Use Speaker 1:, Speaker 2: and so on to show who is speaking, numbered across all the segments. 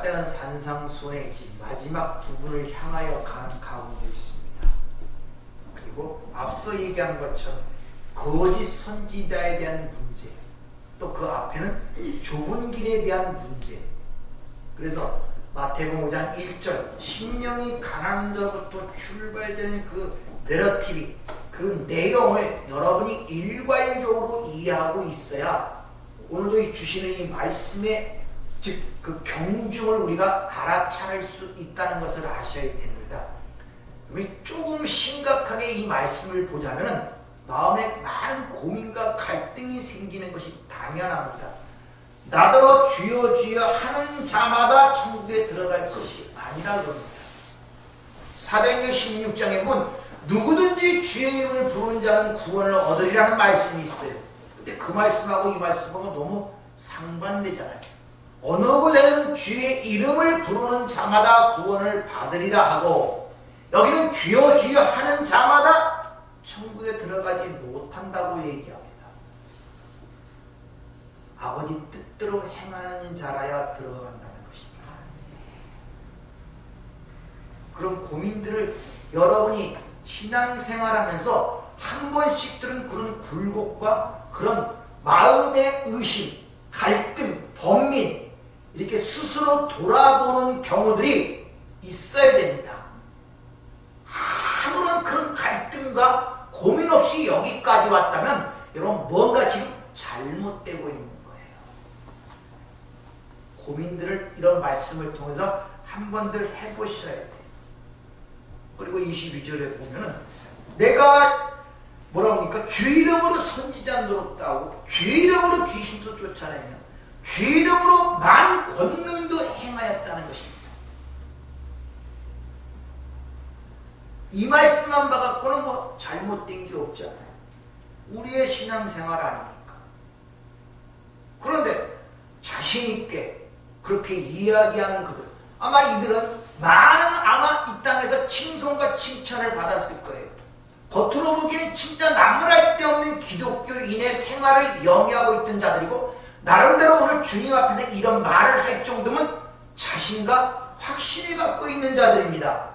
Speaker 1: 때는 산상수훈의 마지막 부분을 향하여 가는 가운데 있습니다. 그리고 앞서 얘기한 것처럼 거짓 선지자에 대한 문제, 또 그 앞에는 좁은 길에 대한 문제. 그래서 마태복음 5장 1절 심령이 가난한 자로부터 출발되는 그 내러티브, 그 내용을 여러분이 일괄적으로 이해하고 있어야 오늘도 이 주시는 이 말씀의 즉 그 경중을 우리가 알아차릴 수 있다는 것을 아셔야 됩니다. 우리 조금 심각하게 이 말씀을 보자면 마음에 많은 고민과 갈등이 생기는 것이 당연합니다. 나더러 주여 주여 하는 자마다 천국에 들어갈 것이 아니라 그럽니다. 사도행전 16장에 보면 누구든지 주의 이름을 부르는 자는 구원을 얻으리라는 말씀이 있어요. 근데 그 말씀하고 이 말씀하고 너무 상반되잖아요. 어느 곳에는 주의 이름을 부르는 자마다 구원을 받으리라 하고 여기는 주여 주여 하는 자마다 천국에 들어가지 못한다고 얘기합니다. 아버지 뜻대로 행하는 자라야 들어간다는 것입니다. 그런 고민들을 여러분이 신앙생활하면서 한 번씩 들은 그런 굴곡과 그런 마음의 의심, 갈등, 번민 이렇게 스스로 돌아보는 경우들이 있어야 됩니다. 아무런 그런 갈등과 고민 없이 여기까지 왔다면 여러분 뭔가 지금 잘못되고 있는 거예요. 고민들을 이런 말씀을 통해서 한 번들 해보셔야 돼요. 그리고 22절에 보면은 내가 뭐라고 합니까? 주 이름으로 선지자 노릇도 하고 주 이름으로 귀신도 쫓아내며 주 이름으로 많은 권능도 행하였다는 것입니다. 이 말씀만 봐갖고는 뭐 잘못된 게 없잖아요. 우리의 신앙생활 아닙니까? 그런데 자신있게 그렇게 이야기하는 그들, 아마 이들은 아마 이 땅에서 칭송과 칭찬을 받았을 거예요. 겉으로 보기에는 진짜 나무랄 데 없는 기독교인의 생활을 영위하고 있던 자들이고 나름대로 오늘 주님 앞에서 이런 말을 할 정도면 자신과 확신을 갖고 있는 자들입니다.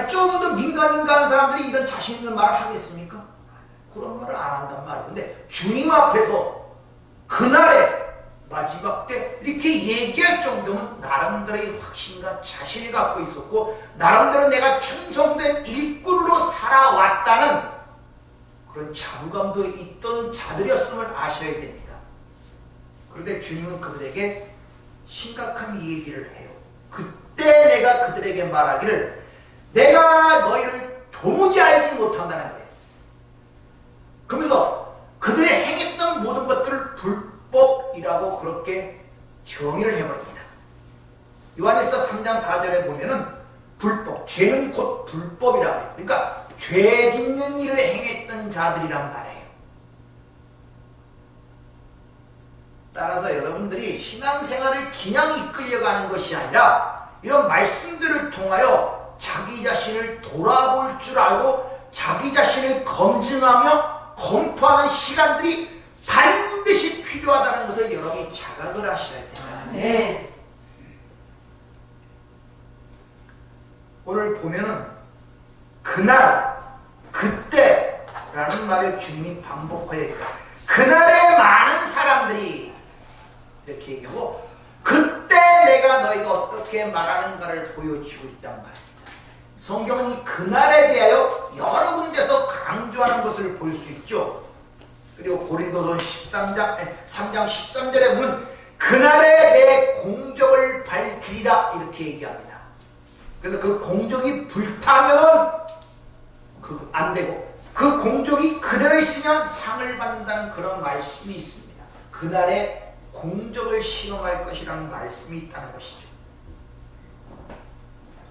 Speaker 1: 조금 더 민감한 사람들이 이런 자신 있는 말을 하겠습니까? 그런 말을 안 한단 말이에요. 근데 주님 앞에서 그날에 마지막 때 이렇게 얘기할 정도면 나름대로의 확신과 자신을 갖고 있었고 나름대로 내가 충성된 일꾼으로 살아왔다는 그런 자부감도 있던 자들이었음을 아셔야 됩니다. 그런데 주님은 그들에게 심각한 얘기를 해요. 그때 내가 그들에게 말하기를 내가 너희를 도무지 알지 못한다는 거예요. 그러면서 그들이 행했던 모든 것들을 불법이라고 그렇게 정의를 해버립니다. 요한일서 3장 4절에 보면은 불법, 죄는 곧 불법이라고 해요. 그러니까 죄 짓는 일을 행했던 자들이란 말이에요. 따라서 여러분들이 신앙생활을 그냥 이끌려가는 것이 아니라 이런 말씀들을 통하여 자기 자신을 돌아볼 줄 알고 자기 자신을 검증하며 검토하는 시간들이 반드시 필요하다는 것을 여러분이 자각을 하셔야 됩니다.
Speaker 2: 네.
Speaker 1: 오늘 보면은 그날, 그때라는 말을 주님이 반복해요. 그날에 많은 사람들이 이렇게 얘기하고 그때 내가 너희가 어떻게 말하는가를 보여주고 있단 말입니다. 성경은 이 그날에 대하여 여러 군데서 강조하는 것을 볼 수 있죠. 그리고 고린도서 3장 13절에 보면 그날에 내 공적을 밝히리라 이렇게 얘기합니다. 그래서 그 공적이 불타면 안 되고 그 공적이 그대로 있으면 상을 받는다는 그런 말씀이 있습니다. 그날에 공적을 실험할 것이라는 말씀이 있다는 것이죠.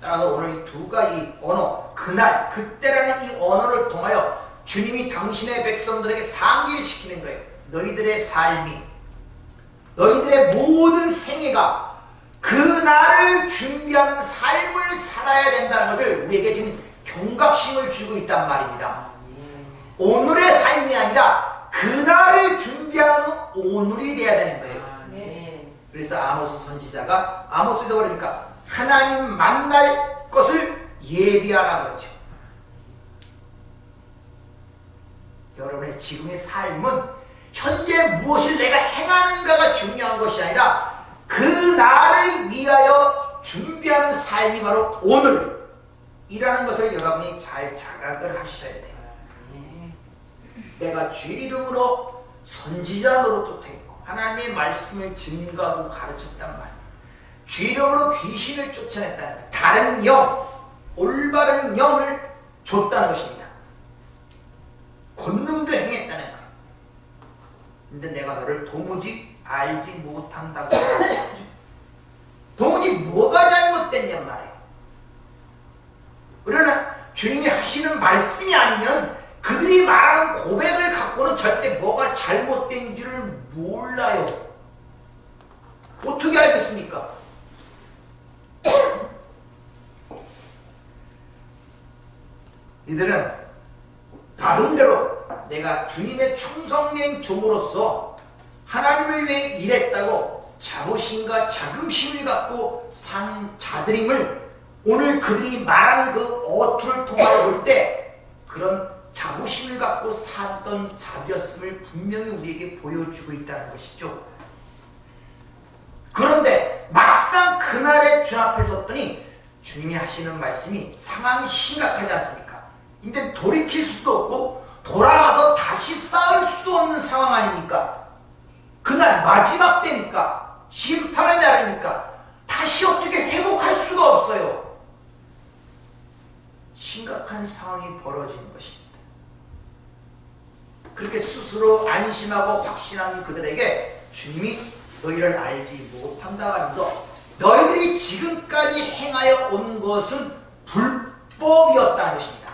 Speaker 1: 따라서 오늘 이 두 가지 언어, 그날, 그때라는 이 언어를 통하여 주님이 당신의 백성들에게 상기를 시키는 거예요. 너희들의 삶이, 너희들의 모든 생애가 그날을 준비하는 삶을 살아야 된다는 것을 우리에게 지금 경각심을 주고 있단 말입니다. 오늘의 삶이 아니라 그날을 준비하는 오늘이 돼야 되는 거예요. 그래서 아모스 선지자가 아모스에서 그러니까 하나님 만날 것을 예비하라 그러죠. 여러분의 지금의 삶은 현재 무엇을 내가 행하는가가 중요한 것이 아니라 그 날을 위하여 준비하는 삶이 바로 오늘이라는 것을 여러분이 잘 자각을 하셔야 돼요. 내가 주 이름으로 선지자 노릇도 했고 하나님의 말씀을 증거하고 가르쳤단 말이에요. 주 이름으로 귀신을 쫓아냈다는 거예요. 다른 영, 올바른 영을 줬다는 것입니다. 권능도 행했다는 거예요. 근데 내가 너를 도무지 알지 못한다고 도무지 뭐가 잘못됐냔 말이에요. 그러나 주님이 하시는 말씀이 아니면 그들이 말하는 고백을 갖고는 절대 뭐가 잘못된지를 몰라요. 어떻게 알겠습니까? 이들은 나름대로 내가 주님의 충성된 종으로서 하나님을 위해 일했다고 자부심과 자긍심을 갖고 산 자들임을 오늘 그들이 말하는 그 어투를 통하여 볼 때 그런 자부심을 갖고 살던 자들이었음을 분명히 우리에게 보여주고 있다는 것이죠. 그런데 막상 그날에 주 앞에 섰더니 주님이 하시는 말씀이 상황이 심각하지 않습니까? 이제 돌이킬 수도 없고 돌아가서 다시 싸울 수도 없는 상황 아닙니까? 그날 마지막 때니까 심판의 날이니까 다시 어떻게 회복할 수가 없어요. 심각한 상황이 벌어지는 것입니다. 그렇게 스스로 안심하고 확신하는 그들에게 주님이 너희를 알지 못한다 하면서 너희들이 지금까지 행하여 온 것은 불법이었다는 것입니다.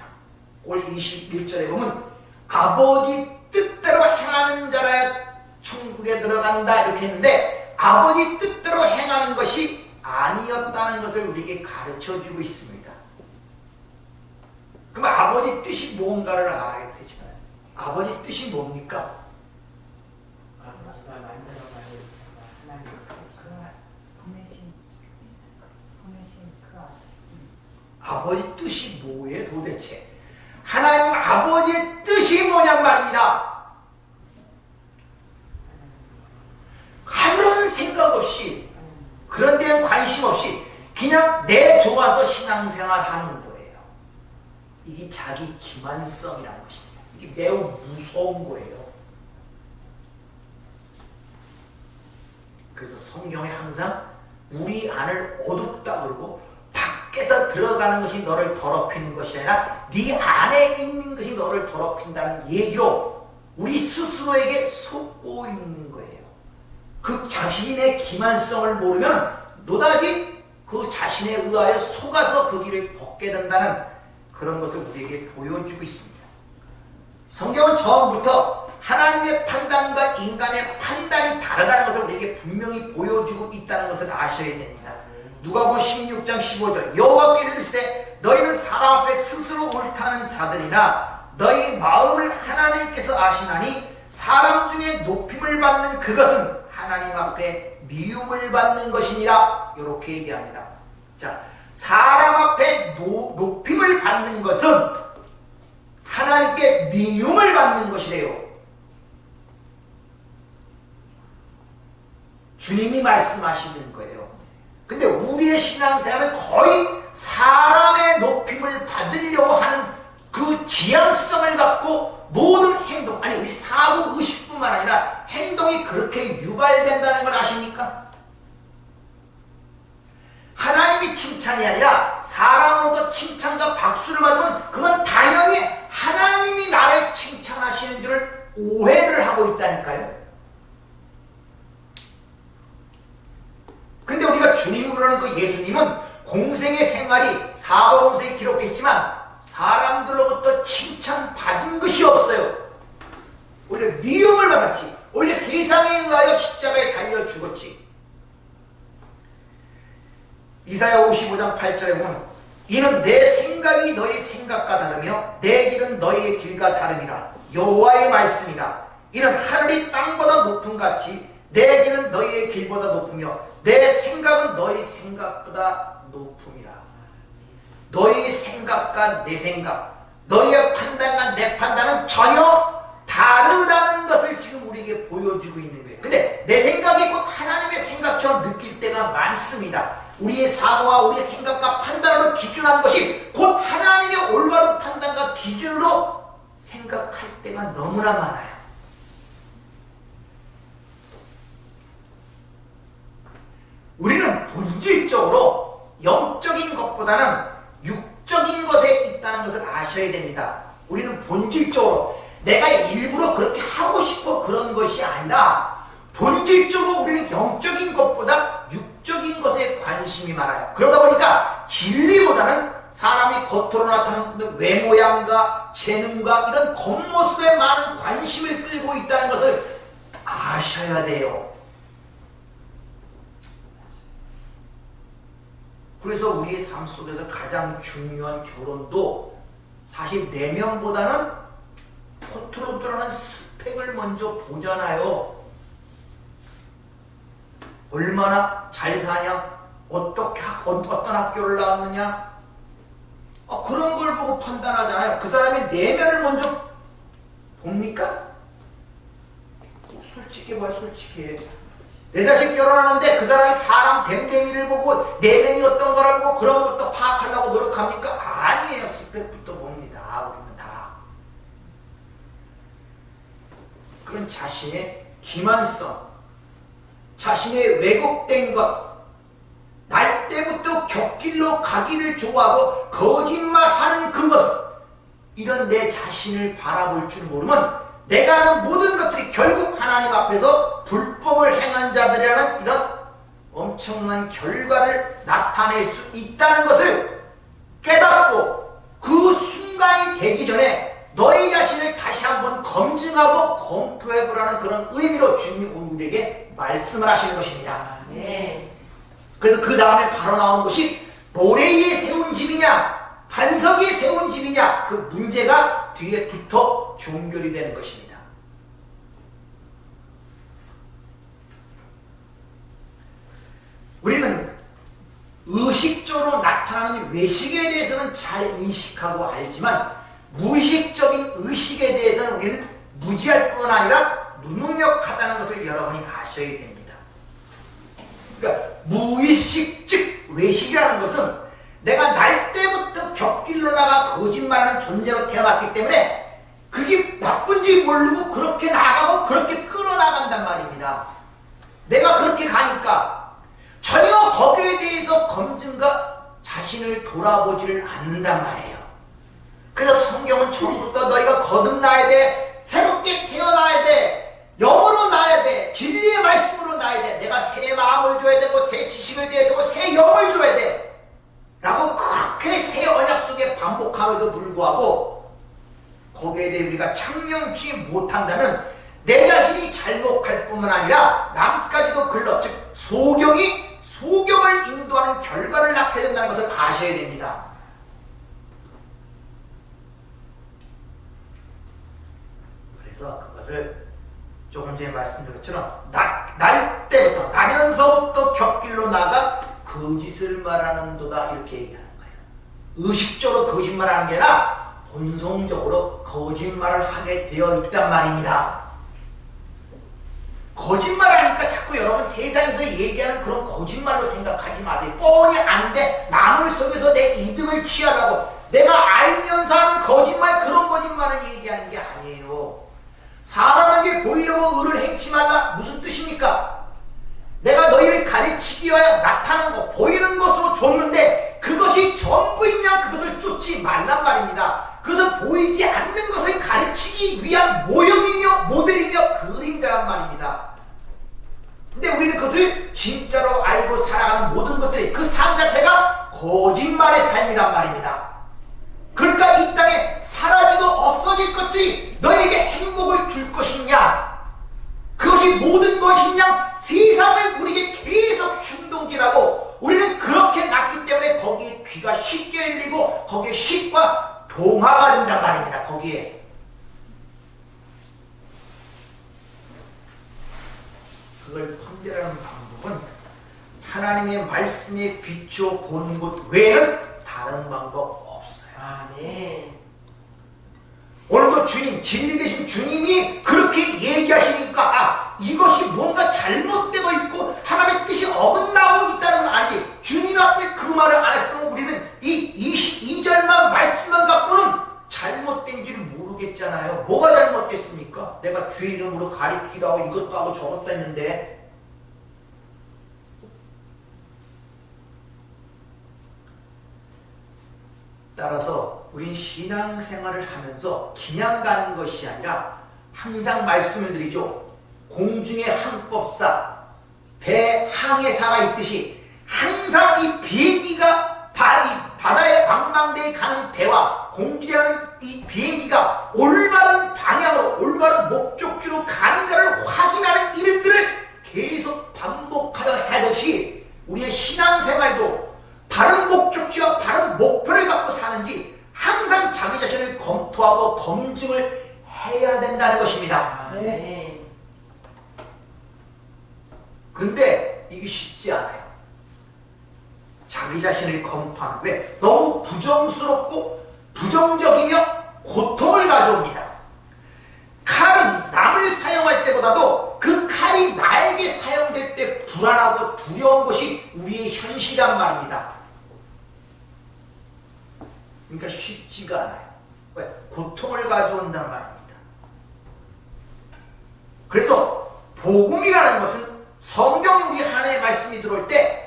Speaker 1: 오늘 21절에 보면 아버지 뜻대로 행하는 자라야 천국에 들어간다 이렇게 했는데 아버지 뜻대로 행하는 것이 아니었다는 것을 우리에게 가르쳐주고 있습니다. 그럼 아버지 뜻이 뭔가를 알아야 되잖아요. 아버지 뜻이 뭡니까?
Speaker 2: 아버지가 만들어가는 하나님 보내신 그
Speaker 1: 아버지 뜻이 뭐예요 도대체? 하나님 아버지의 뜻이 뭐냔 말입니다. 아무런 생각 없이 그런 데에 관심 없이 그냥 내 좋아서 신앙생활 하는 거예요. 이게 자기 기만성이라는 것입니다. 이게 매우 무서운 거예요. 그래서 성경에 항상 우리 안을 어둡다 그러고 밖에서 들어가는 것이 너를 더럽히는 것이 아니라 네 안에 있는 것이 너를 더럽힌다는 얘기로 우리 스스로에게 속고 있는 거예요. 그 자신의 기만성을 모르면 노다지 그 자신에 의하여 속아서 그 길을 걷게 된다는 그런 것을 우리에게 보여주고 있습니다. 성경은 처음부터 하나님의 판단과 인간의 판단이 다르다는 것을 우리에게 분명히 보여주고 있다는 것을 아셔야 됩니다. 누가복음 16장 15절 여호와께서 이르시되 너희는 사람 앞에 스스로 옳다는 자들이나 너희 마음을 하나님께서 아시나니 사람 중에 높임을 받는 그것은 하나님 앞에 미움을 받는 것이니라 이렇게 얘기합니다. 자, 사람 앞에 높임을 받는 것은 하나님께 미움을 받는 것이래요. 주님이 말씀하시는 거예요. 근데 우리의 신앙생활은 거의 사람의 높임을 받으려고 하는 그 지향성을 갖고 모든 행동, 아니 우리 사고 의식뿐만 아니라 행동이 그렇게 유발된다는 걸 아십니까? 하나님이 칭찬이 아니라 사람으로부터 칭찬과 박수를 받으면 그건 당연히 하나님이 나를 칭찬하시는 줄을 오해를 하고 있다니까요. 근데 우리가 주님으로 하는 그 예수님은 공생의 생활이 사도행전에 기록되어 있지만 사람들로부터 칭찬받은 것이 없어요. 오히려 미움을 받았지. 오히려 세상에 의하여 십자가에 달려 죽었지. 이사야 55장 8절에 보면 이는 내 생각이 너희 생각과 다르며 내 길은 너희의 길과 다름이라 여호와의 말씀이라. 이는 하늘이 땅보다 높음 같이 내 길은 너희의 길보다 높으며 내 생각은 너희 생각보다 높음이라. 너희 생각과 내 생각, 너희의 판단과 내 판단은 전혀 다르다는 것을 지금 우리에게 보여주고 있는 거예요. 근데 내 생각이 곧 하나님의 생각처럼 느낄 때가 많습니다. 우리의 사고와 우리의 생각과 판단으로 기준한 것이 곧 하나님의 올바른 판단과 기준으로 생각할 때가 너무나 많아요. 우리는 본질적으로 영적인 것보다는 육적인 것에 있다는 것을 아셔야 됩니다. 우리는 본질적으로 내가 일부러 그렇게 하고 싶어 그런 것이 아니라 본질적으로 우리는 영적인 것보다 육적인 것에 관심이 많아요. 그러다 보니까 진리보다는 사람이 겉으로 나타나는 외모양과 재능과 이런 겉모습에 많은 관심을 끌고 있다는 것을 아셔야 돼요. 그래서 우리의 삶 속에서 가장 중요한 결혼도 사실 내면보다는 겉으로 드러나는 스펙을 먼저 보잖아요. 얼마나 잘 사냐? 어떤 학교를 나왔느냐? 그런 걸 보고 판단하잖아요. 그 사람의 내면을 먼저 봅니까? 솔직히 봐요, 솔직히. 내 자식 결혼하는데 그 사람이 사람 됨됨이를 보고 내면이 어떤 거를 보고 그런 것부터 파악하려고 노력합니까? 아니에요. 스펙부터 봅니다. 우리는 다. 그런 자신의 기만성, 자신의 왜곡된 것, 날 때부터 곁길로 가기를 좋아하고 거짓말하는 그것, 이런 내 자신을 바라볼 줄 모르면 내가 하는 모든 것들이 결국 하나님 앞에서 불법을 행한 자들이라는 이런 엄청난 결과를 나타낼 수 있다는 것을 깨닫고 그 순간이 되기 전에 너희 자신을 다시 한번 검증하고 검토해보라는 그런 의미로 주님이 우리에게 말씀을 하시는 것입니다.
Speaker 2: 네.
Speaker 1: 그래서 그 다음에 바로 나온 것이 모래 위에 세운 집이냐 반석 위에 세운 집이냐, 그 문제가 뒤에 붙어 종결이 되는 것입니다. 우리는 의식적으로 나타나는 외식에 대해서는 잘 인식하고 알지만 무의식적인 의식에 대해서는 우리는 무지할 뿐 아니라 무능력하다는 것을 여러분이 아셔야 됩니다. 그러니까 무의식 즉 외식이라는 것은 내가 날 때부터 곁길로 나가 거짓말하는 존재로 태어났기 때문에 그게 나쁜지 모르고 그렇게 나가고 그렇게 끌어나간단 말입니다. 내가 그렇게 가니까 전혀 거기에 대해서 검증과 자신을 돌아보지를 않는단 말이에요. 그래서 성경은 처음부터 너희가 거듭나야 돼, 새롭게 태어나야 돼, 영으로 나야 돼, 진리의 말씀으로 나야 돼, 내가 새 마음을 줘야 되고 새 지식을 줘야 되고 새 영을 줘야 돼 라고 그렇게 새 언약 속에 반복함에도 불구하고 거기에 대해 우리가 창념치 못한다면 내 자신이 잘못할 뿐만 아니라 남까지도 글러, 즉 소경을 인도하는 결과를 낳게 된다는 것을 아셔야 됩니다. 그래서 그것을 조금 전에 말씀드린 것처럼 날 때부터 나면서부터 곁길로 나가 거짓을 말하는도다 이렇게 얘기하는 거예요. 의식적으로 거짓말하는 게 아니라 본성적으로 거짓말을 하게 되어 있단 말입니다. 거짓말하니까 자꾸 여러분 세상에서 얘기하는 그런 거짓말로 생각하지 마세요. 뻔히 아는데 남을 속여서 내 이득을 취하려고 내가 알면서 하는 거짓말, 그런 거짓말을 얘기하는 게 아니에요. 사람에게 보이려고 의를 행치 말라. 무슨 뜻입니까? 내가 너희를 가르치기 위하여 나타난 것, 보이는 것으로 줬는데 그것이 전부이냐 그것을 쫓지 말란 말입니다. 그것은 보이지 않는 것을 가르치기 위한 모형이며 모델이며 그림자란 말입니다. 근데 우리는 그것을 진짜로 알고 살아가는 모든 것들이 그 삶 자체가 거짓말의 삶이란 말입니다. 그러니까 이 땅에 사라지도 없어질 것들이 너에게 행복을 줄 것이냐, 그것이 모든 것이냐, 세상을 우리에게 계속 충동질하고 우리는 그렇게 났기 때문에 거기에 귀가 쉽게 열리고 거기에 쉽과 동화가 된단 말입니다. 거기에 그걸 하나님의 말씀에 비추어 보는 것 외에는 다른 방법 없어요.
Speaker 2: 아멘.
Speaker 1: 오늘도 주님, 진리 되신 주님이 그렇게 얘기하시니까 이것이 뭔가 잘못되고 있고 하나님의 뜻이 어긋나고 있다는 걸 알지. 주님 앞에 그 말을 안 했으면 우리는 이 22절만 말씀만 갖고는 잘못된 줄 모르겠잖아요. 뭐가 잘못됐습니까? 내가 주의 이름으로 가리키기도 하고 이것도 하고 저것도 했는데. 따라서 우린 신앙생활을 하면서 그냥 가는 것이 아니라 항상 말씀을 드리죠. 공중의 항법사, 대항해사가 있듯이 항상 이 비행기가 바다의 방망대에 가는 배와 공중하는 이 비행기가 올바른 방향으로 올바른 목적지로 가는가를 확인하는 일들을 계속 반복하여 하듯이 우리의 신앙생활도 바른 목적지와 바른 목표를 갖고 사는지 항상 자기 자신을 검토하고 검증을 해야 된다는 것입니다.
Speaker 2: 네.
Speaker 1: 근데 이게 쉽지 않아요. 자기 자신을 검토하는 왜? 너무 부정스럽고 부정적이며 고통을 가져옵니다. 칼은 남을 사용할 때보다도 그 칼이 나에게 사용될 때 불안하고 두려운 것이 우리의 현실이란 말입니다. 그러니까 쉽지가 않아요. 왜? 고통을 가져온단 말입니다. 그래서 복음이라는 것은 성경이 우리 하나님의 말씀이 들어올 때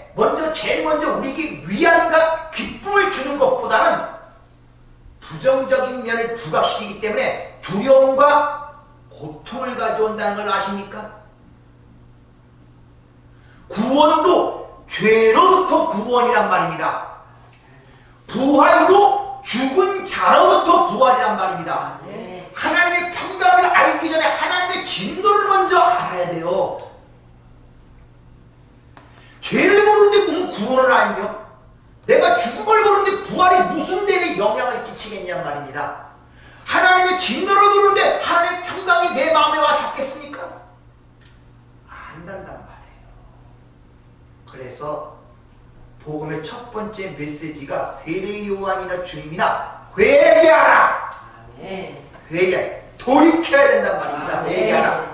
Speaker 1: 제일 먼저 우리에게 위안과 기쁨을 주는 것보다는 부정적인 면을 부각시키기 때문에 두려움과 고통을 가져온다는 걸 아십니까? 구원도 죄로부터 구원이란 말입니다. 부활도 죽은 자로부터 부활이란 말입니다.
Speaker 2: 네.
Speaker 1: 하나님의 평강을 알기 전에 하나님의 진노를 먼저 알아야 돼요. 죄를 모르는데 무슨 구원을 알며 내가 죽은 걸 모르는데 부활이 무슨 내게 영향을 끼치겠냔 말입니다. 하나님의 진노를 모르는데 하나님의 평강이 내 마음에 와 닿겠습니까? 안 닿단 말이에요. 그래서 복음의 첫 번째 메시지가 세례 요한이나 주님이나 회개하라.
Speaker 2: 아멘.
Speaker 1: 회개, 돌이켜야 된단 말입니다. 회개하라.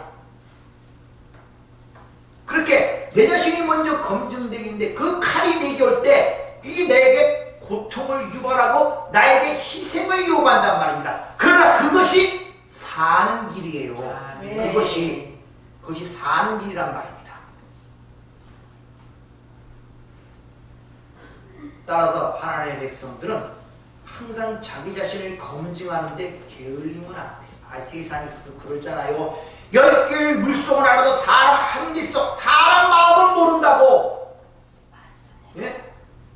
Speaker 1: 그렇게 내 자신이 먼저 검증되기인데 그 칼이 내게 올 때 이게 내게 고통을 유발하고 나에게 희생을 요구한단 말입니다. 그러나 그것이 사는 길이에요.
Speaker 2: 네.
Speaker 1: 그것이 사는 길이란 말입니다. 따라서 하나님의 백성들은 항상 자기 자신을 검증하는데 게을리면 안 돼요. 세상에 있어도 그러잖아요. 10개의 물속은 알아도 사람 한길속 사람 마음을 모른다고. 예?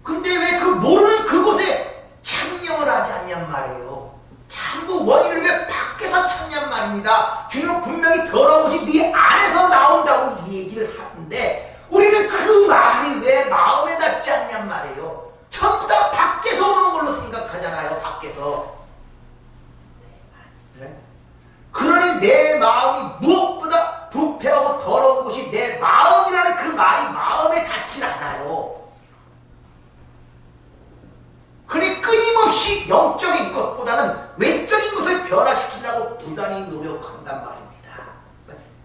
Speaker 1: 근데 왜 그 모르는 그곳에 참여를 하지 않냔 말이에요. 참그 원인을 왜 밖에서 찾냔 말입니다. 주님은 분명히 더러운 것이 네 안에서 나온다고 이 얘기를 하는데 우리는 그 말이 왜 마음에 닿지 않냔 말이에요. 전부 다 밖에서 오는 걸로 생각하잖아요. 밖에서. 네? 그러니 내 마음이 무엇보다 부패하고 더러운 것이 내 마음이라는 그 말이 마음에 닿질 않아요. 그러니 끊임없이 영적인 것보다는 외적인 것을 변화시키려고 부단히 노력한단 말입니다.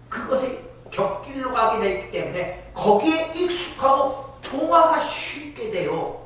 Speaker 1: 그것에 곁길로 가게 되기 때문에 거기에 익숙하고 동화가 쉽게 돼요.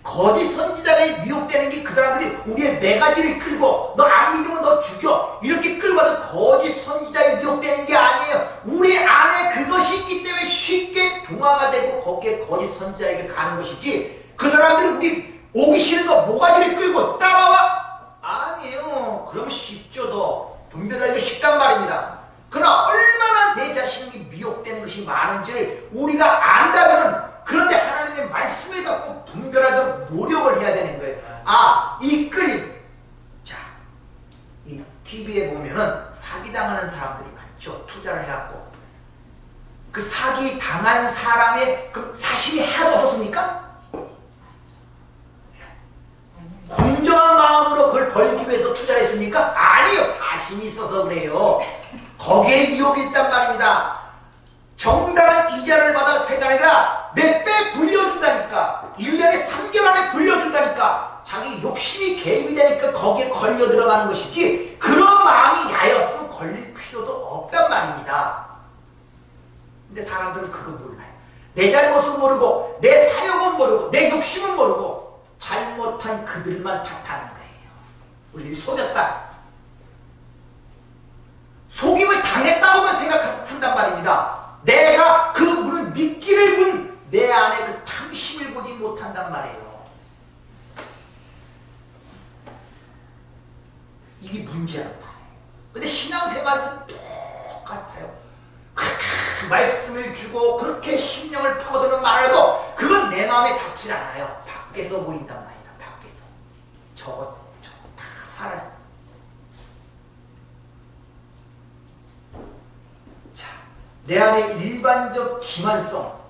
Speaker 1: 거짓 선지자에 미혹되는 게 그 사람들이 우리의 매가지를 끌고 너 안 믿으면 너 죽여 이렇게 끌고 와서 거짓 선지자에 미혹되는 게 아니에요. 우리 안에 그것이 있기 때문에 쉽게 동화가 되고 거기에 거짓 선지자에게 가는 것이지 그 사람들이 우리 오기 싫은 거 모가지를 끌고 따라와? 아니에요. 그럼 쉽죠. 더 분별하기가 쉽단 말입니다. 그러나 얼마나 내 자신이 미혹되는 것이 많은지를 우리가 안다면은 그런데 하나님의 말씀을 갖고 분별하도록 노력을 해야 되는 거예요. 이 끌림. 자, 이 TV에 보면은 사기당하는 사람들이 많죠. 투자를 해갖고. 그 사기 당한 사람의 그 사심이 하나도 없었습니까? 공정한 마음으로 그걸 벌기 위해서 투자를 했습니까? 아니요. 사심이 있어서 그래요. 거기에 유혹이 있단 말입니다. 정당한 이자를 받아 세달이라 몇 배 불려준다니까. 1년에 3개월 안에 불려준다니까. 자기 욕심이 개입이 되니까 거기에 걸려 들어가는 것이지, 그런 마음이 야였으면 걸릴 필요도 없단 말입니다. 근데 사람들은 그거 몰라요. 내 잘못은 모르고, 내 사욕은 모르고, 내 욕심은 모르고, 잘못한 그들만 탓하는 거예요. 우리를 속였다, 속임을 당했다고만 생각한단 말입니다. 내가 그 문을 미끼를 문 내 안에 그 탐심을 보지 못한단 말이에요. 이게 문제란 말이에요. 근데 신앙생활도 똑같아요. 그렇게 말씀을 주고 그렇게 심령을 파고드는 말을 해도 그건 내 마음에 닿질 않아요. 밖에서 보인단 말이다. 밖에서. 저거 다 사라져. 자, 내 안에 일반적 기만성,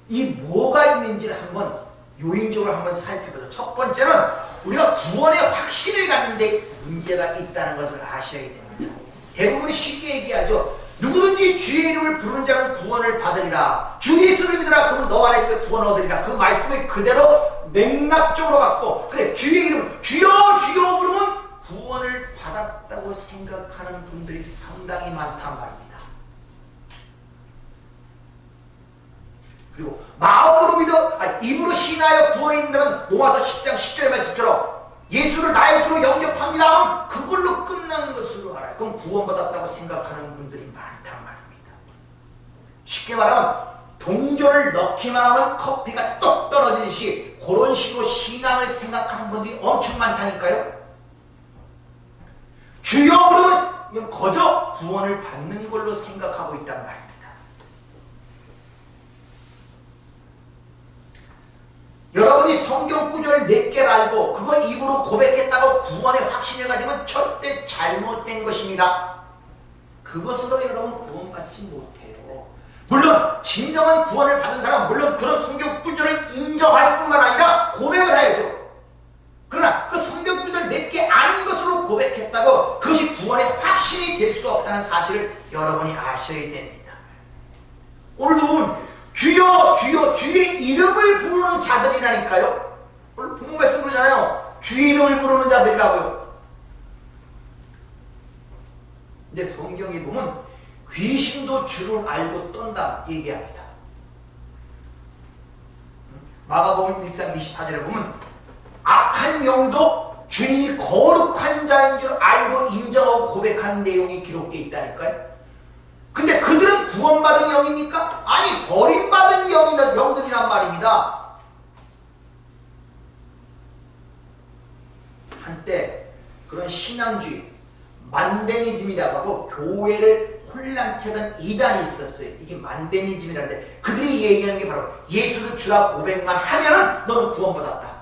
Speaker 1: 이 뭐가 있는지를 한번 요인적으로 한번 살펴보죠. 첫 번째는 우리가 구원의 확신을 갖는데 문제가 있다는 것을 아셔야 됩니다. 대부분이 쉽게 얘기하죠. 누구든지 주의 이름을 부르는 자는 구원을 받으리라. 주 예수를 믿으라. 그러면 너 안에 구원을 얻으리라. 그 말씀을 그대로 맥락적으로 갖고, 그래, 주의 이름 주여 주여 부르면 구원을 받았다고 생각하는 분들이 상당히 많단 말입니다. 그리고 마음으로 믿어, 입으로 신하여 구원에 있는 자는 로마서 10장 10절의 말씀처럼 예수를 나의 주로 영접합니다 하면 그걸로 끝나는 것으로 알아요. 그럼 구원받았다고 생각하는 분들이 많단 말입니다. 쉽게 말하면 동전을 넣기만 하면 커피가 똑 떨어지듯이 그런 식으로 신앙을 생각하는 분들이 엄청 많다니까요. 주여 부르면 거저 구원을 받는 걸로 생각하고 있단 말입니다. 여러분이 성경 구절 몇 개를 알고 그거 입으로 고백했다고 구원의 확신을 가지면 절대 잘못된 것입니다. 그것으로 여러분 구원받지 못해요. 물론 진정한 구원을 받은 사람은 물론 그런 성경 구절을 인정할 뿐만 아니라 고백을 해야죠. 그러나 그 성경 구절 몇 개 아는 것으로 고백했다고 그것이 구원의 확신이 될 수 없다는 사실을 여러분이 아셔야 됩니다. 오늘도 보면 주여 주여 주의 이름을 부르는 자들이라니까요. 오늘 본문 말씀 그러잖아요. 주의 이름을 부르는 자들이라고요. 근데 성경에 보면 귀신도 주를 알고 떤다 얘기합니다. 마가복음 1장 24절에 보면 악한 영도 주인이 거룩한 자인 줄 알고 인정하고 고백하는 내용이 기록되어 있다니까요. 근데 그들은 구원받은 영입니까? 아니, 버림받은 영들이란 말입니다. 한때 그런 신앙주의, 만데니즘이라고 하고 교회를 혼란케 하던 이단이 있었어요. 이게 만데니즘이라는데 그들이 얘기하는 게 바로 예수를 주라 고백만 하면은 너는 구원받았다.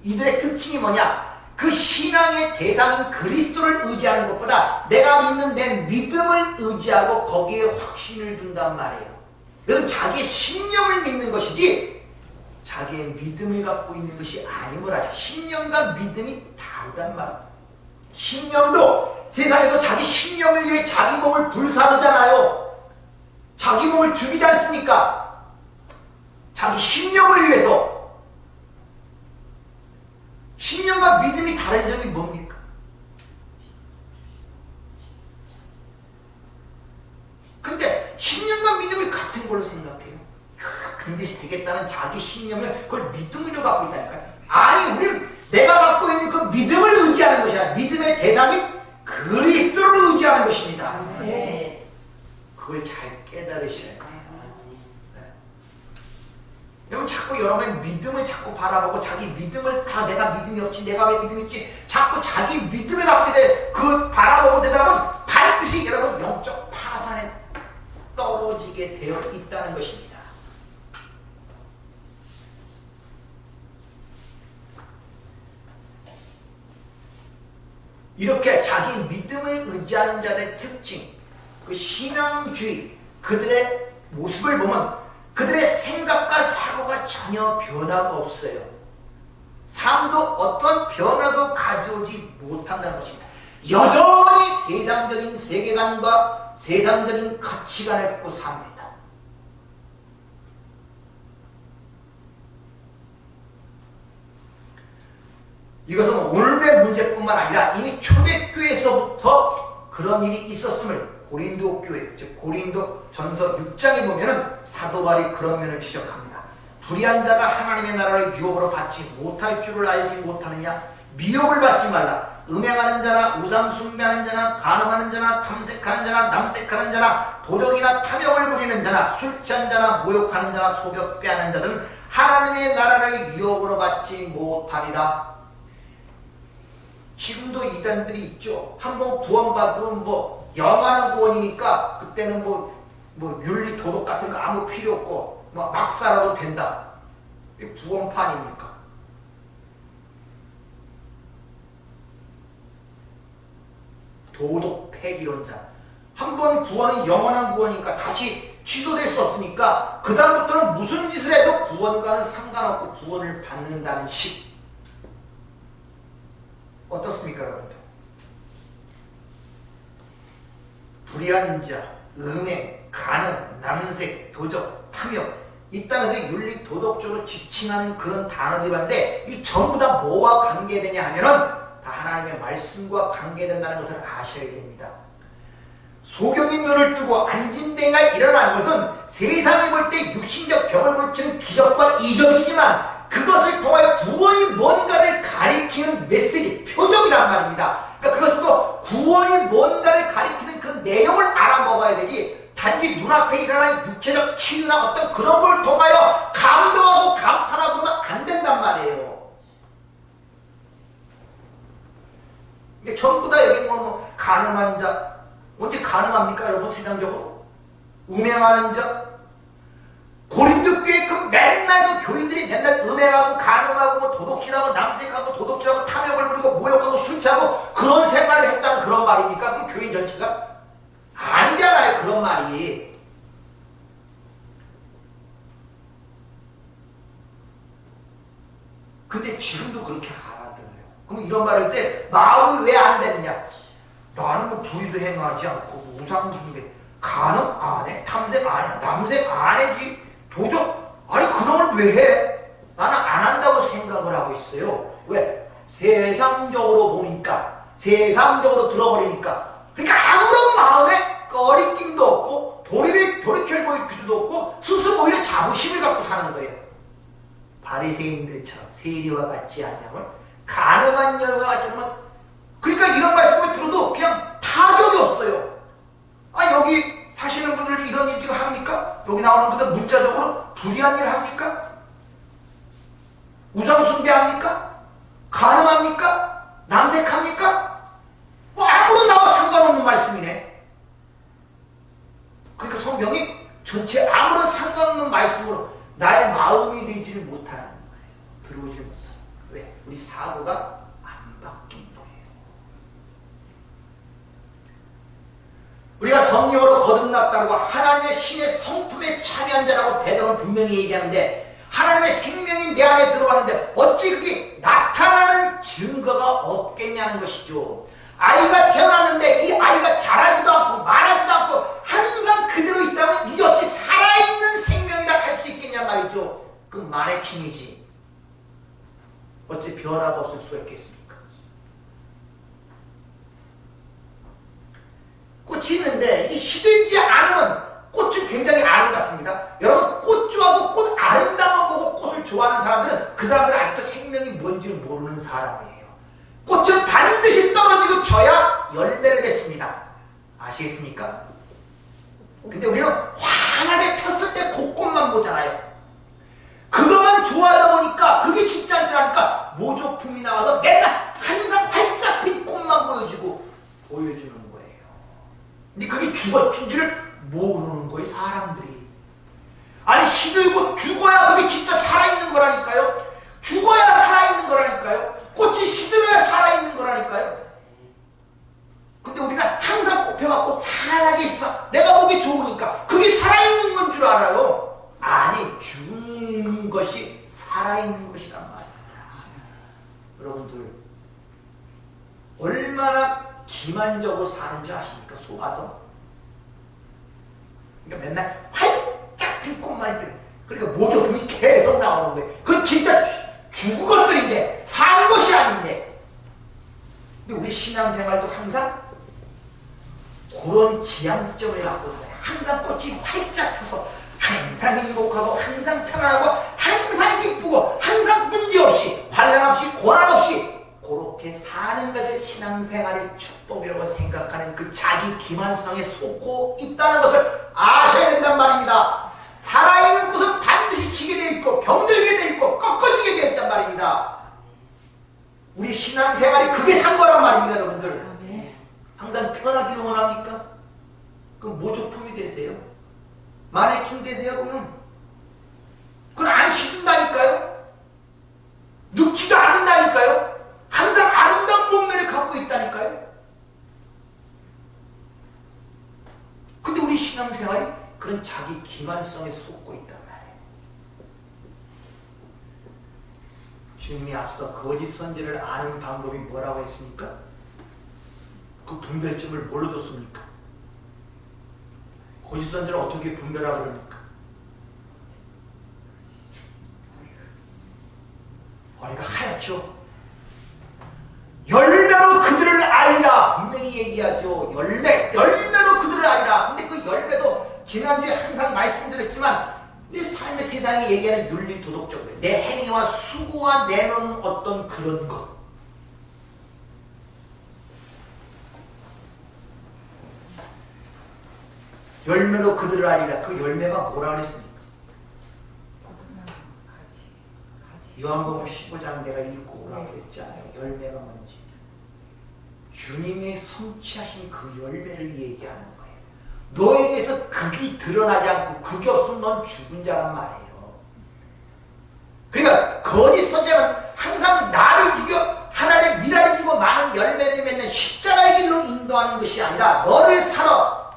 Speaker 1: 이들의 특징이 뭐냐? 그 신앙의 대상인 그리스도를 의지하는 것보다 내가 믿는 내 믿음을 의지하고 거기에 확신을 준단 말이에요. 그래서 자기의 신념을 믿는 것이지 자기의 믿음을 갖고 있는 것이 아님을 하죠. 신념과 믿음이 다르단 말이에요. 신념도 세상에서 자기 신념을 위해 자기 몸을 불사르잖아요. 자기 몸을 죽이지 않습니까? 자기 신념을 위해서. 신념과 믿음이 다른 점이 뭡니까? 근데 신념과 믿음을 같은 걸로 생각해요. 반드시 되겠다는 자기 신념을 그걸 믿음으로 갖고 있다니까요. 아니, 우리는 내가 갖고 있는 그 믿음을 의지하는 것이 아니라 믿음의 대상인 그리스도를 의지하는 것입니다.
Speaker 2: 네.
Speaker 1: 그걸 잘 깨달으셔야 돼요. 여러분 자꾸 여러분의 믿음을 자꾸 바라보고 자기 믿음을 내가 믿음이 없지 내가 왜 믿음이 있지 자꾸 자기 믿음을 갖게 돼 그 바라보고 되다 보면 반드시 여러분 영적 파산에 떨어지게 되어 있다는 것입니다. 이렇게 자기 믿음을 의지하는 자들의 특징, 그 신앙주의, 그들의 모습을 보면 그들의 생각과 사고가 전혀 변화가 없어요. 삶도 어떤 변화도 가져오지 못한다는 것입니다. 여전히 세상적인 세계관과 세상적인 가치관을 갖고 삽니다. 이것은 오늘의 문제뿐만 아니라 이미 초대교회에서부터 그런 일이 있었음을 고린도 교회, 즉 고린도 전서 6장에 보면은 사도 바울이 그런 면을 지적합니다. 불의한 자가 하나님의 나라를 유업으로 받지 못할 줄을 알지 못하느냐? 미혹을 받지 말라. 음행하는 자나 우상 숭배하는 자나 간음하는 자나 탐색하는 자나 남색하는 자나 도적이나 탐욕을 부리는 자나 술 취한 자나 모욕하는 자나 속여 빼앗는 자들은 하나님의 나라를 유업으로 받지 못하리라. 지금도 이단들이 있죠. 한번 구원받으면 영원한 구원이니까 그때는 윤리 도덕 같은 거 아무 필요 없고 막 살아도 된다. 이게 구원판입니까? 도덕 폐기론자. 한번 구원은 영원한 구원이니까 다시 취소될 수 없으니까 그 다음부터는 무슨 짓을 해도 구원과는 상관없고 구원을 받는다는 식. 어떻습니까, 여러분들? 불의한 자, 음행, 간음, 남색, 도적, 탐욕, 이 땅에서 윤리 도덕적으로 지칭하는 그런 단어들이 많은데 이 전부 다 뭐와 관계되냐 하면은 다 하나님의 말씀과 관계된다는 것을 아셔야 됩니다. 소경이 눈을 뜨고 안진뱅이가 일어나는 것은 세상에 볼 때 육신적 병을 고치는 기적과 이적이지만 그것을 통하여 구원이 뭔가를 가리키는 메시지, 표적이란 말입니다. 그러니까 그것은 또 구원이 뭔가를 가리키는 그 내용을 알아먹어야 되지 단지 눈앞에 일어난 육체적 치유나 어떤 그런 걸 통하여 감동하고 감탄하고 그러면 안 된단 말이에요. 근데 전부 다 여기 가늠한 자, 언제 가늠합니까 여러분? 세상적으로 음행하는 자, 고린도 교회 그 맨날 그 교인들이 맨날 음행하고 가늠하고 도둑질하고 남색하고 도둑질하고 탐욕을 부리고 모욕하고 술 취하고 그런 생활을 했다는 그런 말입니까? 그럼 교인 전체가? 아니잖아요, 그런 말이. 근데 지금도 그렇게 알아들어요. 그럼 이런 말할 때 마음이 왜 안 되느냐? 나는 불의도 행하지 않고 우상숭배, 간음 안 해, 탐색 안 해, 남색 안 해지, 도적 아니 그런 걸 왜 해? 나는 안 한다고 생각을 하고 있어요. 왜? 세상적으로 보니까, 세상적으로 들어버리니까. 그러니까 아무런 마음에 꺼리낌도 없고 돌이켜 보일 필요도 없고 스스로 오히려 자부심을 갖고 사는 거예요. 바리새인들처럼 세리와 같지 않냐면 가늠한 열과 같지 않으면, 그러니까 이런 말씀을 들어도 그냥 타격이 없어요. 아, 여기 사시는 분들이 이런 일 지금 합니까? 여기 나오는 분들 문자적으로 불의한 일 합니까? 우상숭배합니까? 가늠합니까? 남색합니까? 아무런 나와 상관없는 말씀이네. 그러니까 성경이 전체 아무런 상관없는 말씀으로 나의 마음이 되지를 못하는 거예요. 들어오지 못해요. 왜? 우리 사고가 안 바뀐 거예요. 우리가 성령으로 거듭났다고 하나님의 신의 성품에 참여한 자라고 베드로는 분명히 얘기하는데 하나님의 생명이 내 안에 들어왔는데 어찌 그게 나타나는 증거가 없겠냐는 것이죠. 아이가 태어났는데 이 아이가 자라지도 않고 말하지도 않고 항상 그대로 있다면 이게 어찌 살아있는 생명이라 할 수 있겠냐 말이죠. 그 마네킹이지. 어찌 변화가 없을 수가 있겠습니까? 꽃이 있는데 이 시들지 않으면 꽃은 굉장히 아름답습니다. 여러분 꽃 좋아하고 꽃 아름다움만 보고 꽃을 좋아하는 사람들은 그 사람들은 아직도 생명이 뭔지를 모르는 사람이에요. 꽃은 반드시 떨어지고 져야 열매를 맺습니다. 아시겠습니까? 근데 우리는 환하게 폈을 때 그 꽃만 보잖아요. 그것만 좋아하다 보니까 그게 진짜인 줄 아니까 모조품이 나와서 맨날 항상 활짝 핀 꽃만 보여주는 거예요. 근데 그게 죽었는지를 모르는 거예요, 사람들이. 아니 시들고 죽어야 그게 진짜 살아있는 거라니까요. 죽어야 살아있는 거라니까요. 꽃이 시들어야 살아있는 거라니까요. 근데 우리는 항상 꼽혀갖고 환하게 있어. 내가 보기 좋으니까 그게 살아있는 건 줄 알아요. 아니 죽는 것이 살아있는 것이란 말이야. 여러분들 얼마나 기만적으로 사는지 아십니까? 속아서. 그러니까 맨날 활짝 핀 꽃만 있더래. 그러니까 모조품이 계속 나오는 거예요. 그건 진짜 죽은 것들인데 산 것이 아닌데 신앙생활도 항상 그런 지향점을 갖고 살아요. 항상 꽃이 활짝 펴서 항상 행복하고 항상 편안하고 항상 기쁘고 항상 문제없이 환난 없이 고난 없이 그렇게 사는 것을 신앙생활의 축복이라고 생각하는 그 자기 기만성에 속고 있다는 것을 아셔야 된단 말입니다. 살아있는 곳은 반드시 지게 되어 있고 병들게 되어 있고 꺾어지게 되어 있단 말입니다. 우리 신앙생활이 그게 산 거란 말입니다. 여러분들 항상 편하기를 원합니까? 그럼 모조품이 되세요. 마네킹 되세요. 그러면 그건 안 시든다니까요. 늙지도 않는다니까요. 항상 아름다운 몸매를 갖고 있다니까요. 근데 우리 신앙생활이 그런 자기 기만성에 속고 있단 말이에요. 주님이 앞서 거짓 선지를 아는 방법이 뭐라고 했습니까? 그 분별점을 뭘로 줬습니까? 거짓 선지를 어떻게 분별하라 그럽니까? 머리가 하얗죠. 열매로 그들을 알리라 분명히 얘기하죠. 열매로 그들을 알리라. 근데 그 열매도 지난주에 항상 말씀드렸지만 내 삶의 세상이 얘기하는 윤리 도덕적으로 내 행위와 수고와 내놓은 어떤 그런 것, 열매로 그들을 알리라. 그 열매가 뭐라 그랬습니까? 요한복음 15장 내가 읽고 오라고 그랬잖아요. 열매가 뭔지. 주님의 성취하신 그 열매를 얘기하는 거예요. 너에게서 극이 드러나지 않고 극이 없으면 넌 죽은 자란 말이에요. 그러니까 거짓 선지자는 항상 나를 죽여 하나님의 미랄을 주고 많은 열매를 맺는 십자가의 길로 인도하는 것이 아니라 너를 살아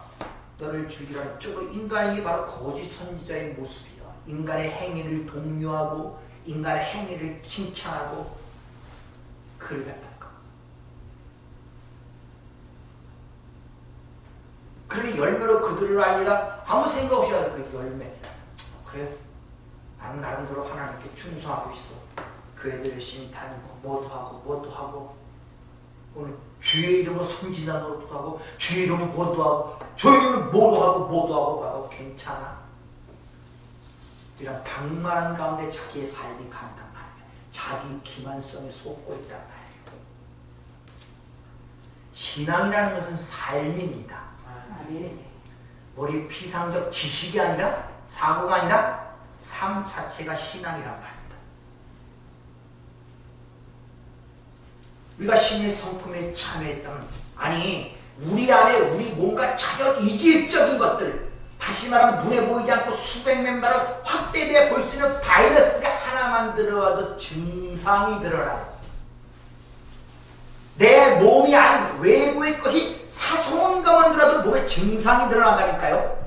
Speaker 1: 너를 죽이라는 쪽으로 인도하는 게 바로 거짓 선지자의 모습이야. 인간의 행위를 독려하고 인간의 행위를 칭찬하고 그를 갖다가 그러니 열매로 그들을 알리라. 아무 생각 없이 하는 그래. 열매. 그래 나는 나름대로 하나님께 충성하고 있어. 교회도 열심히 다니고 뭐도 하고 오늘 주의 이름으로 성지나 노릇도 하고 주의 이름으로 뭐도 하고 주의 이름으로 뭐도 하고 괜찮아. 이런 방만한 가운데 자기의 삶이 간단 말이에요. 자기 기만성에 속고 있단 말이에요. 신앙이라는 것은 삶입니다. 머리 피상적 지식이 아니라 사고가 아니라 삶 자체가 신앙이란 말입니다. 우리가 신의 성품에 참여했다면 아니 우리 안에 우리 뭔가 차전 이질적인 것들 다시 말하면 눈에 보이지 않고 수백 멤버로 확대되어 볼 수 있는 바이러스가 하나만 들어와도 증상이 드러나요. 내 몸이 아닌 외부의 것이 사소한 것만 들어도 몸에 증상이 드러난다니까요.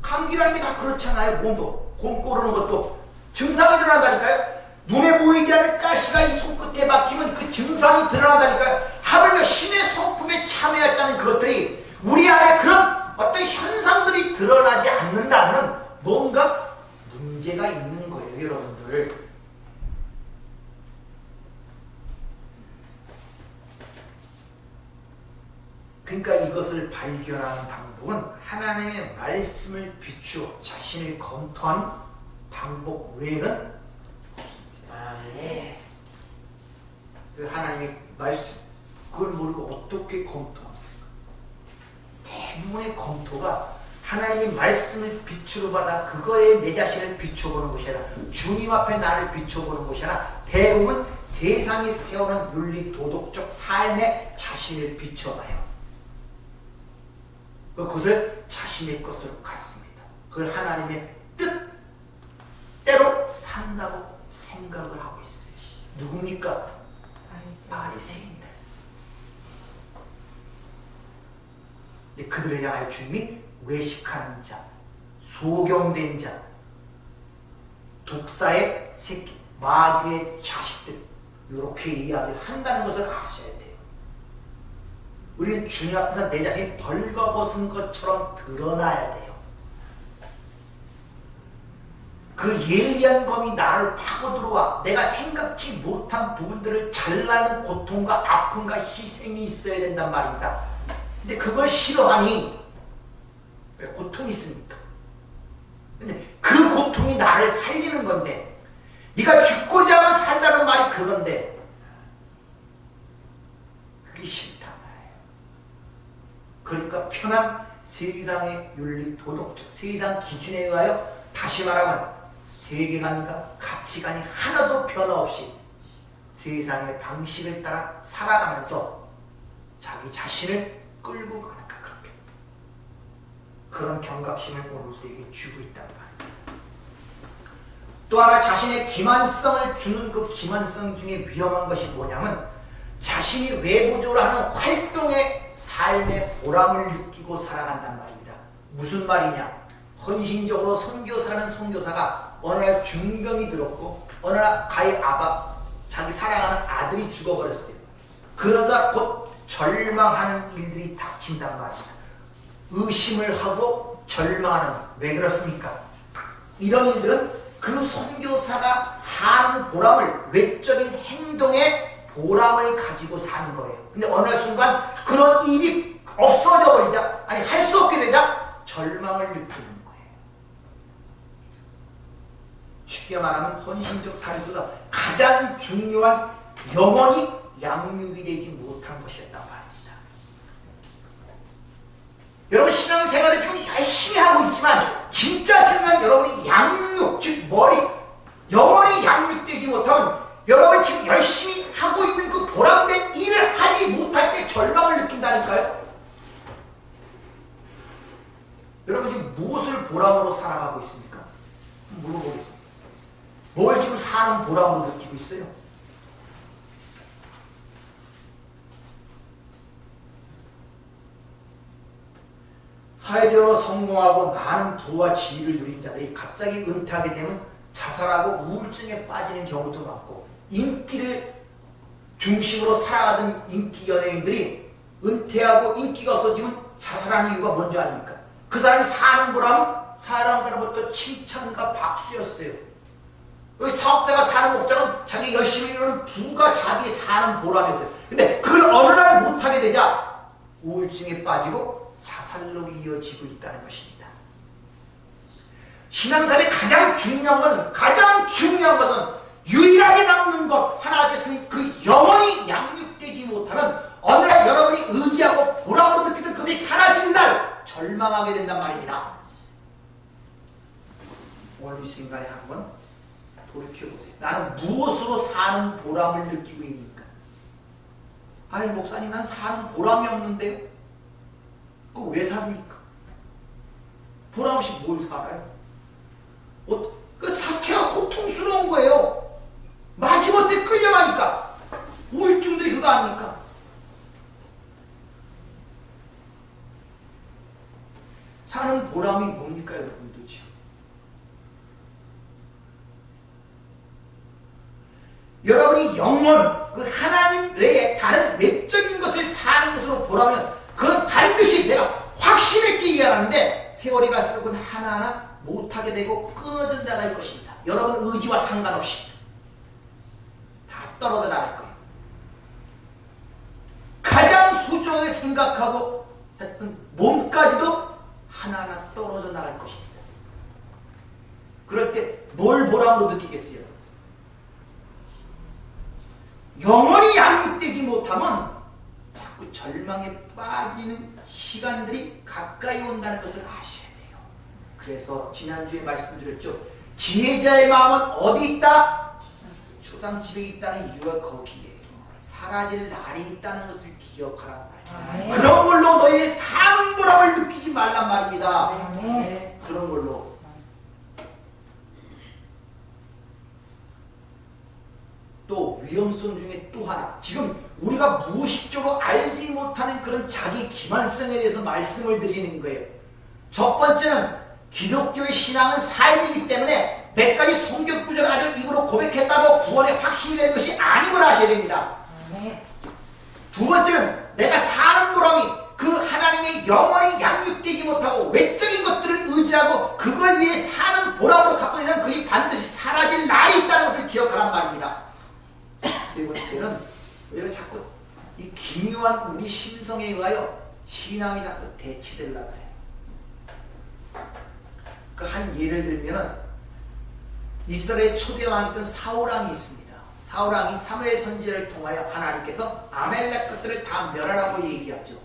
Speaker 1: 감기라는 게 다 그렇잖아요. 몸도 곰 꼬르는 것도 증상이 드러난다니까요. 눈에 보이지 않는 가시가 이 손끝에 박히면 그 증상이 드러난다니까요. 하물며 신의 성품에 참여했다는 그것들이 우리 안에 그런 어떤 현상들이 드러나지 않는다면 뭔가 문제가 있는 거예요. 여러분들. 그러니까 이것을 발견하는 방법은 하나님의 말씀을 비추어 자신을 검토하는 방법 외에는 없습니다.
Speaker 2: 네.
Speaker 1: 그 하나님의 말씀 그걸 모르고 어떻게 검토합니까? 대부분의 검토가 하나님의 말씀을 빛으로 받아 그거에 내 자신을 비춰보는 것이 아니라 주님 앞에 나를 비춰보는 것이 아니라 대부분 세상이 세우는 윤리 도덕적 삶에 자신을 비춰봐요. 그것을 자신의 것으로 갖습니다. 그걸 하나님의 뜻대로 산다고 생각을 하고 있어요. 누굽니까? 바리새인들. 근데 그들을 향하여 주님이 외식하는 자, 소경된 자, 독사의 새끼, 마귀의 자식들 이렇게 이야기를 한다는 것을 아셔야 돼요. 우리는 주님 앞에서 내 자신이 벌거벗은 것처럼 드러나야 돼요. 그 예리한 검이 나를 파고 들어와 내가 생각지 못한 부분들을 잘라는 고통과 아픔과 희생이 있어야 된단 말입니다. 근데 그걸 싫어하니 왜 고통이 있습니까? 근데 그 고통이 나를 살리는 건데 네가 죽고자 하면 산다는 말이 그건데 그게 싫단 말이에요. 그러니까 편한 세상의 윤리 도덕적 세상 기준에 의하여 다시 말하면 세계관과 가치관이 하나도 변화 없이 세상의 방식을 따라 살아가면서 자기 자신을 끌고 가니까 그렇게 그런 경각심을 오늘 우리에게 주고 있단 말이에요. 또 하나 자신의 기만성을 주는 그 기만성 중에 위험한 것이 뭐냐면 자신이 외부적으로 하는 활동의 삶의 보람을 느끼고 살아간단 말입니다. 무슨 말이냐? 헌신적으로 선교사는 선교사가 어느 날 중병이 들었고 어느 날 자기 사랑하는 아들이 죽어버렸어요. 그러다 곧 절망하는 일들이 닥친단 말입니다. 의심을 하고 절망하는 왜 그렇습니까? 이런 일들은 그 선교사가 사는 보람을 외적인 행동에 보람을 가지고 사는 거예요. 근데 어느 순간 그런 일이 없어져 버리자 아니 할 수 없게 되자 절망을 느끼는 거예요. 쉽게 말하면 헌신적 사회에서 가장 중요한 영원히 양육이 되지 못한 것이었단 말입니다. 여러분 신앙생활에 지금 열심히 하고 있지만 진짜 중요한 여러분이 양육, 즉 영원히 양육되지 못하면 여러분이 지금 열심히 하고 있는 그 보람된 일을 하지 못할 때 절망을 느낀다니까요. 여러분 지금 무엇을 보람으로 살아가고 있습니까? 물어보겠습니다. 뭘 지금 사는 보람으로 느끼고 있어요? 사회적으로 성공하고 많은 부와 지위를 누린 자들이 갑자기 은퇴하게 되면 자살하고 우울증에 빠지는 경우도 많고 인기를 중심으로 살아가던 인기 연예인들이 은퇴하고 인기가 없어지면 자살하는 이유가 뭔지 아닙니까? 그 사람이 사는 보람은 사람들로부터 칭찬과 박수였어요. 여기 사업자가 사는 목적은 자기 열심히 이루는 부가 자기 사는 보람이었어요. 근데 그걸 어느 날 못하게 되자 우울증에 빠지고 자살로 이어지고 있다는 것입니다. 신앙생활의 가장 중요한 것은 유일하게 남는 것 하나 됐으니 그 영원히 양육되지 못하면 어느 날 여러분이 의지하고 보람으로 느끼던 그것이 사라진 날 절망하게 된단 말입니다. 오늘 이 순간에 한번 돌이켜보세요. 나는 무엇으로 사는 보람을 느끼고 있습니까? 아니 목사님 난 사는 보람이 없는데요. 그거 왜 삽니까? 보람 없이 뭘 살아요? 그 사체가 고통스러운 거예요. 마지못해 끌려가니까 우울증들이 그거 아닙니까? 사는 보람이 뭡니까 여러분들 지금? 여러분이 영원 그 하나님 외에 다른 외적인 것을 사는 것으로 보라면 그건 반드시 내가 확신있게 이해하는데 세월이 갈수록 그건 하나하나 못하게 되고 끊어져 나갈 것입니다. 여러분 의지와 상관없이 다 떨어져 나갈 거예요. 가장 소중하게 생각하고 했던 몸까지도 하나하나 떨어져 나갈 것입니다. 그럴 때 뭘 보람으로 느끼겠어요? 영원히 양육되지 못하면 자꾸 절망에 빠지는 시간들이 가까이 온다는 것을 아셔야 돼요. 그래서 지난주에 말씀드렸죠. 지혜자의 마음은 어디 있다? 초상집에 있다는 이유가 거기에요. 사라질 날이 있다는 것을 기억하란 말이에요. 그런 걸로 너의 사는 보람을 느끼지 말란 말입니다. 그런 걸로. 또 위험성 중에 또 하나, 지금 우리가 무의식적으로 알지 못하는 그런 자기 기만성에 대해서 말씀을 드리는 거예요. 첫 번째는 기독교의 신앙은 삶이기 때문에 몇 가지 성경 구절을 아주 입으로 고백했다고 구원의 확신이 되는 것이 아님을 아셔야 됩니다. 두 번째는 내가 사는 보람이 그 하나님의 영원히 양육되지 못하고 외적인 것들을 의지하고 그걸 위해 사는 보람으로 갖고 있는 그게 반드시 사라질 날이 있다는 것을 기억하란 말입니다. 세 번째는 우리가 자꾸 이 기묘한 우리 심성에 의하여 신앙이 자꾸 대치되려고 해요. 그 한 예를 들면은 이스라엘의 초대왕이었던 사울왕이 있습니다. 사울왕이 사무엘 선지자를 통하여 하나님께서 아멜렉 것들을 다 멸하라고 얘기하죠.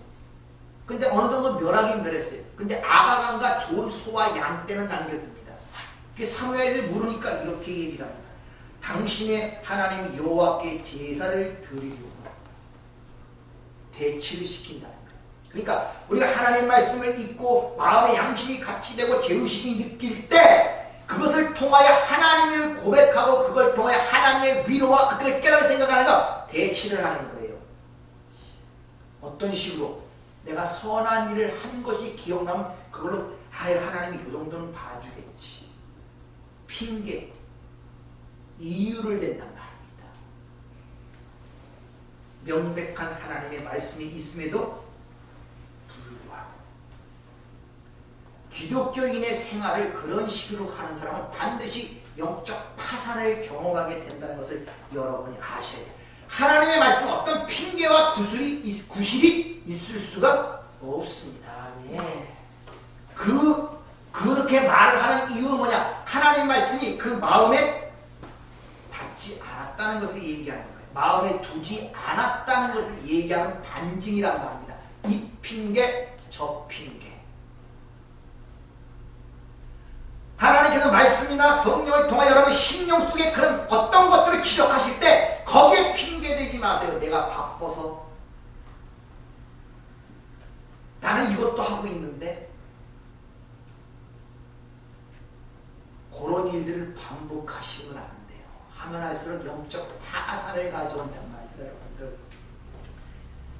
Speaker 1: 근데 어느 정도 멸하긴 멸했어요. 근데 아가간과 좋은 소와 양 떼는 남겨둡니다. 그 사무엘을 물으니까 이렇게 얘기를 합니다. 당신의 하나님 여호와께 제사를 드리려고 대치를 시킨다는 거예요. 그러니까 우리가 하나님 말씀을 읽고 마음의 양심이 같이 되고 죄의식이 느낄 때 그것을 통하여 하나님을 고백하고 그걸 통하여 하나님의 위로와 그들을 깨달아 생각하는 것, 대치를 하는 거예요. 어떤 식으로? 내가 선한 일을 한 것이 기억나면 그걸로 하나님이 이 정도는 봐주겠지. 핑계, 이유를 댄단 말입니다. 명백한 하나님의 말씀이 있음에도 불구하고 기독교인의 생활을 그런 식으로 하는 사람은 반드시 영적 파산을 경험하게 된다는 것을 여러분이 아셔야 돼요. 하나님의 말씀 어떤 핑계와 구실이 있을 수가 없습니다. 그렇게 말을 하는 이유는 뭐냐? 하나님 말씀이 그 마음에 닿지 않았다는 것을 얘기하는 거예요. 마음에 두지 않았다는 것을 얘기하는 반증이란 말입니다. 이 핑계, 저 핑계. 하나님께서 말씀이나 성령을 통하여 여러분 심령 속에 그런 어떤 것들을 지적하실 때 거기에 핑계대지 마세요. 내가 바빠서 나는 이것도 하고 있는데 그런 일들을 반복하시면 안 돼요. 하면 할수록 영적 파산을 가져온단 말입니다. 여러분들.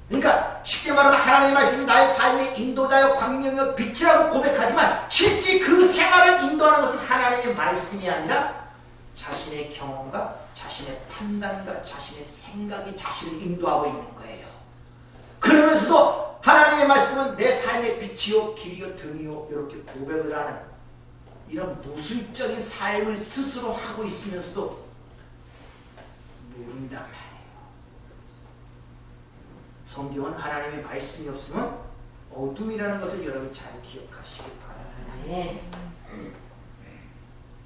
Speaker 1: 그러니까 쉽게 말하면 하나님의 말씀이 나의 삶의 인도자여 광명이여 빛이라고 고백하지만 실제 그 생활을 인도하는 것은 하나님의 말씀이 아니라 자신의 경험과 자신의 판단과 자신의 생각이 자신을 인도하고 있는 거예요. 그러면서도 하나님의 말씀은 내 삶의 빛이요 길이요 등이요 이렇게 고백을 하는 이런 모순적인 삶을 스스로 하고 있으면서도 모른단 말이에요. 성경은 하나님의 말씀이 없으면 어둠이라는 것을 여러분 잘 기억하시기 바랍니다.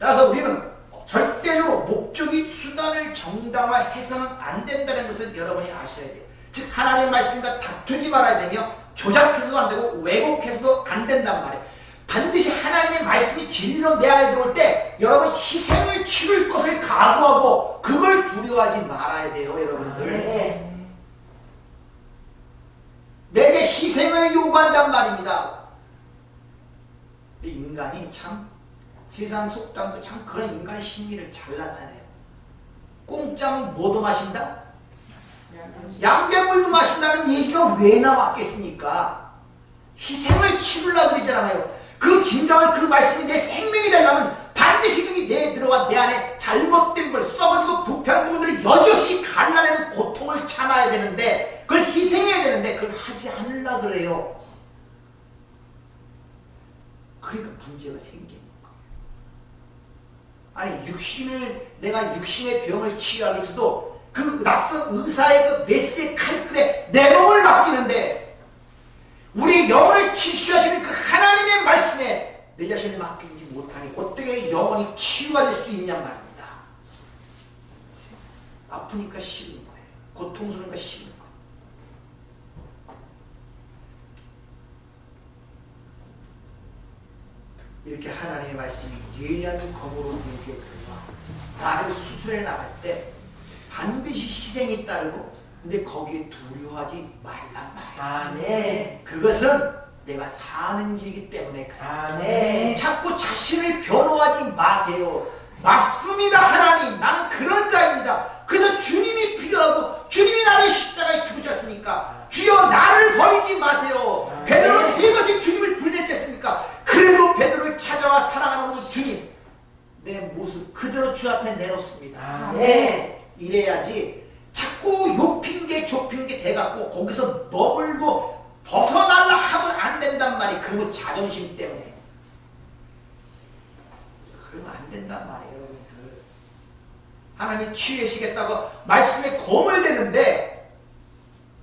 Speaker 1: 따라서 우리는 절대로 목적이 수단을 정당화해서는 안 된다는 것을 여러분이 아셔야 돼요. 즉 하나님의 말씀과 다투지 말아야 되며 조작해서도 안 되고 왜곡해서도 안 된단 말이에요. 반드시 하나님의 말씀이 진리로 내 안에 들어올 때 여러분 희생을 치를 것을 각오하고 그걸 두려워하지 말아야 돼요. 여러분들. 내게 희생을 요구한단 말입니다. 인간이 참 세상 속담도 참 그런 인간의 심리를 잘 나타내요. 공짜면 뭐도 마신다? 양배물도 마신다는 얘기가 왜 나왔겠습니까? 희생을 치르려고 그러잖아요. 그 진정한 그 말씀이 내 생명이 되려면 반드시 그게 내 들어와 내 안에 잘못된 걸 썩어지고 부패한 부분들을 여지없이 갈라내는 고통을 참아야 되는데 그걸 희생해야 되는데 그걸 하지 않으려고 그래요. 그러니까 문제가 생기는 거예요. 아니 내가 육신의 병을 치유하기 위해서도 그 낯선 의사의 그 메스의 칼끝에 내 몸을 맡기는데 우리 영혼을 치유하시는 그 하나님의 말씀에 내 자신을 맡기지 못하니 어떻게 영혼이 치유가 될 수 있냔 말입니다. 아프니까 싫은 거예요. 고통스러우니까 싫은 거예요. 이렇게 하나님의 말씀이 예리한 검으로 내게 들어와 나를 수술해 나갈 때 반드시 희생이 따르고 근데 거기에 두려워하지 말란 말이야. 그것은 내가 사는 길이기 때문에 그래. 자꾸 자신을 변호하지 마세요. 맞습니다. 하나님 나는 그런 자입니다. 그래서 주님이 필요하고 주님이 나를 십자가에 죽으셨으니까 주여 나를 버리지 마세요. 베드로는 3번씩 주님을 불렸지 않습니까? 그래도 베드로를 찾아와 사랑하는 우리 주님 내 모습 그대로 주 앞에 내놓습니다. 이래야지 자꾸 요 핑계 저 핑계 대갖고 거기서 머물고 벗어날라 하면 안 된단 말이에요. 그리고 자존심 때문에 그러면 안 된단 말이에요. 하나님이 치유하시겠다고 말씀에 검을 대는데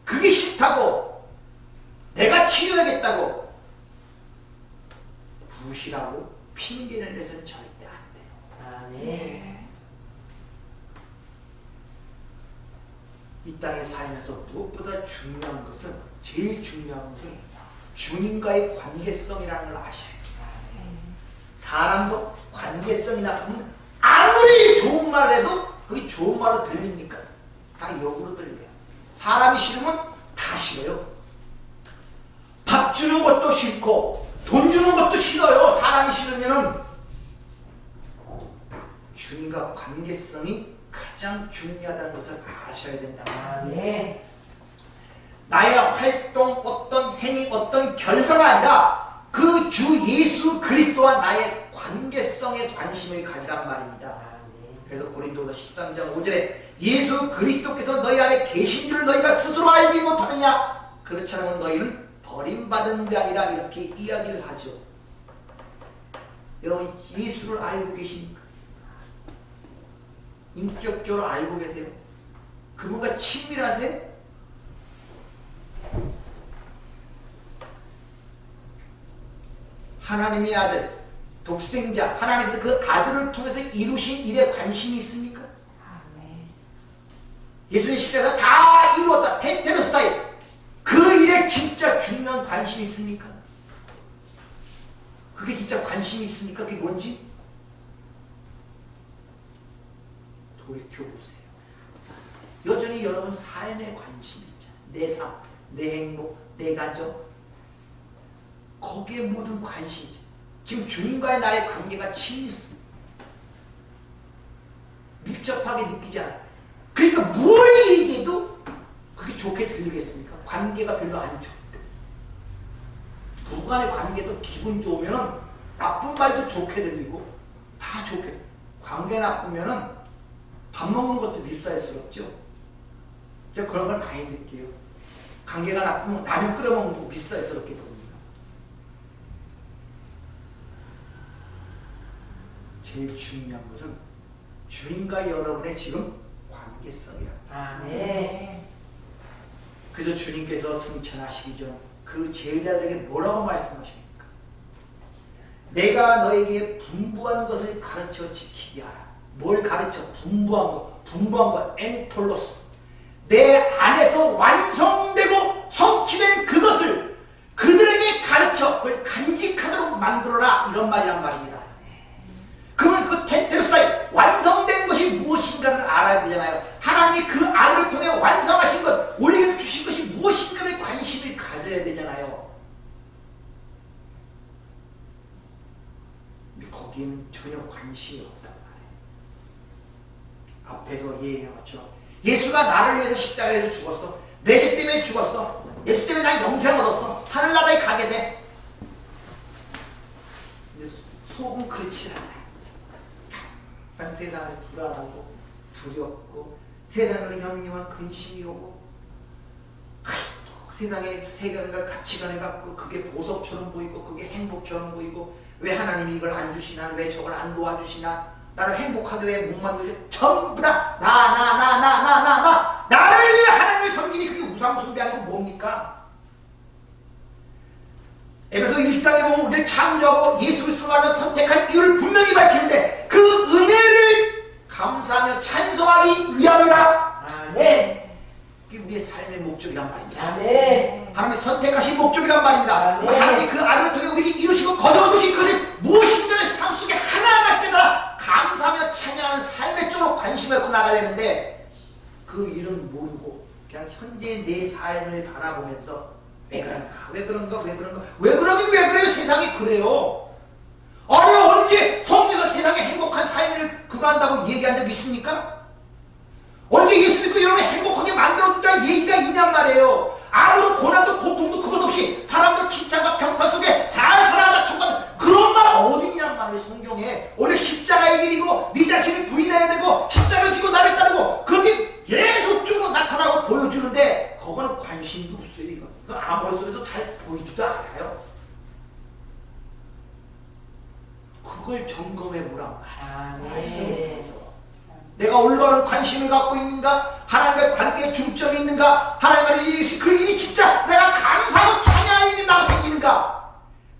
Speaker 1: 그게 싫다고 내가 치유하겠다고 부실하고 핑계를 내서는 절대 안 돼요.
Speaker 2: 네.
Speaker 1: 이 땅에 살면서 무엇보다 중요한 것은 제일 중요한 것은 주님과의 관계성이라는 걸 아셔야 돼요. 사람도 관계성이 나쁘면 아무리 좋은 말을 해도 그게 좋은 말로 들립니까? 다 역으로 들려요. 사람이 싫으면 다 싫어요. 밥 주는 것도 싫고 돈 주는 것도 싫어요. 사람이 싫으면은 주님과 관계성이 가장 중요하다는 것을 아셔야 된다.
Speaker 2: 네.
Speaker 1: 나의 활동, 어떤 행위, 어떤 결과가 아니라 그 주 예수 그리스도와 나의 관계성에 관심을 가지란 말입니다. 그래서 고린도서 13장 5절에 예수 그리스도께서 너희 안에 계신 줄 너희가 스스로 알지 못하느냐? 그렇지 않으면 너희는 버림받은 자리라 이렇게 이야기를 하죠. 여러분 예수를 알고 계십니까? 인격적으로 알고 계세요? 그분과 친밀하세요? 하나님의 아들, 독생자, 하나님께서 그 아들을 통해서 이루신 일에 관심이 있습니까? 예수님 십자가에서 다 이루었다. 텐테노스타이. 그 일에 진짜 중요한 관심이 있습니까? 그게 진짜 관심이 있습니까? 그게 뭔지? 돌이켜보세요. 여전히 여러분 삶에 관심이 있잖아요. 내 삶, 내 행복, 내 가정. 거기에 모든 관심이 있잖아요. 지금 주님과의 나의 관계가 친밀습니다. 밀접하게 느끼지 않아요. 그러니까 뭘 얘기해도 그게 좋게 들리겠습니까? 관계가 별로 안 좋은데. 부부간의 관계도 기분 좋으면 나쁜 말도 좋게 들리고 다 좋게. 관계 나쁘면 밥 먹는 것도 밉살스럽죠. 제가 그런 걸 많이 느껴요. 관계가 나쁘면 라면 끓여 먹는 것도 밉살스럽게 보입니다. 제일 중요한 것은 주님과 여러분의 지금 관계성이라.
Speaker 2: 네.
Speaker 1: 그래서 주님께서 승천하시기 전 그 제자들에게 뭐라고 말씀하십니까? 내가 너에게 분부한 것을 가르쳐 지키게 하라. 뭘 가르쳐? 분부한 것. 분부한 것. 엔톨로스. 내 안에서 완성되고 성취된 그것을 그들에게 가르쳐 그걸 간직하도록 만들어라. 이런 말이란 말입니다. 그러면 그 텐테로사이 완성된 것이 무엇인가를 알아야 되잖아요. 하나님이 그 아들을 통해 완성하신 것, 우리에게 주신 것이 무엇인가에 관심을 가져야 되잖아요. 근데 거기에는 전혀 관심이 없단 말이에요. 앞에서 얘기했죠. 예수가 나를 위해서 십자가에서 죽었어. 내 죄 때문에 죽었어. 예수 때문에 난 영생 얻었어. 하늘나라에 가게 돼. 근데 속은 그렇지 않아요. 항상 세상을 불안하고 두렵고 세상을 형님한 근심이 오고 세상의 세상과 가치관을 갖고 그게 보석처럼 보이고 그게 행복처럼 보이고 왜 하나님이 이걸 안 주시나 왜 저걸 안 도와주시나 나를 행복하게 왜 못 만들지 전부 다 나를 위해 하나님을 섬기니 그게 우상숭배하는 건 뭡니까? 에베소 1장에 보면 우리를 창조하고 예수 그리스도를 선택한 이유를 분명히 밝히는데 그 은혜를 감사하며 찬송하기 위함이라.
Speaker 2: 아멘.
Speaker 1: 그게 우리의 삶의 목적이란 말입니다.
Speaker 2: 아멘.
Speaker 1: 하나님이 선택하신 목적이란 말입니다.
Speaker 2: 아멘.
Speaker 1: 하나님이 그 아들을 통해 우리에게 이루시고 거저주신 그것을 무엇인가를 삶 속에 하나하나 깨달아 감사하며 찬양하는 삶의 쪽으로 관심을 갖고 나가야 되는데 그 일은 모르고 그냥 현재의 내 삶을 바라보면서 왜 그런가? 왜 그런가? 왜 그런가? 왜 그러긴 왜 그래요? 세상이 그래요. 아니 언제 성경에서 세상에 행복한 삶을 그거 한다고 얘기한 적 있습니까? 언제 예수 믿고 여러분이 행복하게 만들어준다는 얘기가 있냔 말이에요. 아무런 고난도 고통도 그것 없이 사람들 칭찬과 평판 속에 잘 살아가다 천국 그런 말 어딨냔 말이에요. 성경에 원래 십자가의 길이고 네 자신을 부인해야 되고 십자가를 지고 나를 따르고 그게 예속적으로 나타나고 보여주는데 그거는 관심도 없어요. 이거 아무리 소리도 잘 보이지도 않아요. 그걸 점검해 보란 말이에요. 말씀을 통해서 내가 올바른 관심을 갖고 있는가? 하나님과의 관계에 중점이 있는가? 하나님과의 그 일이 진짜 내가 감사하고 찬양할 일이 나가 생기는가?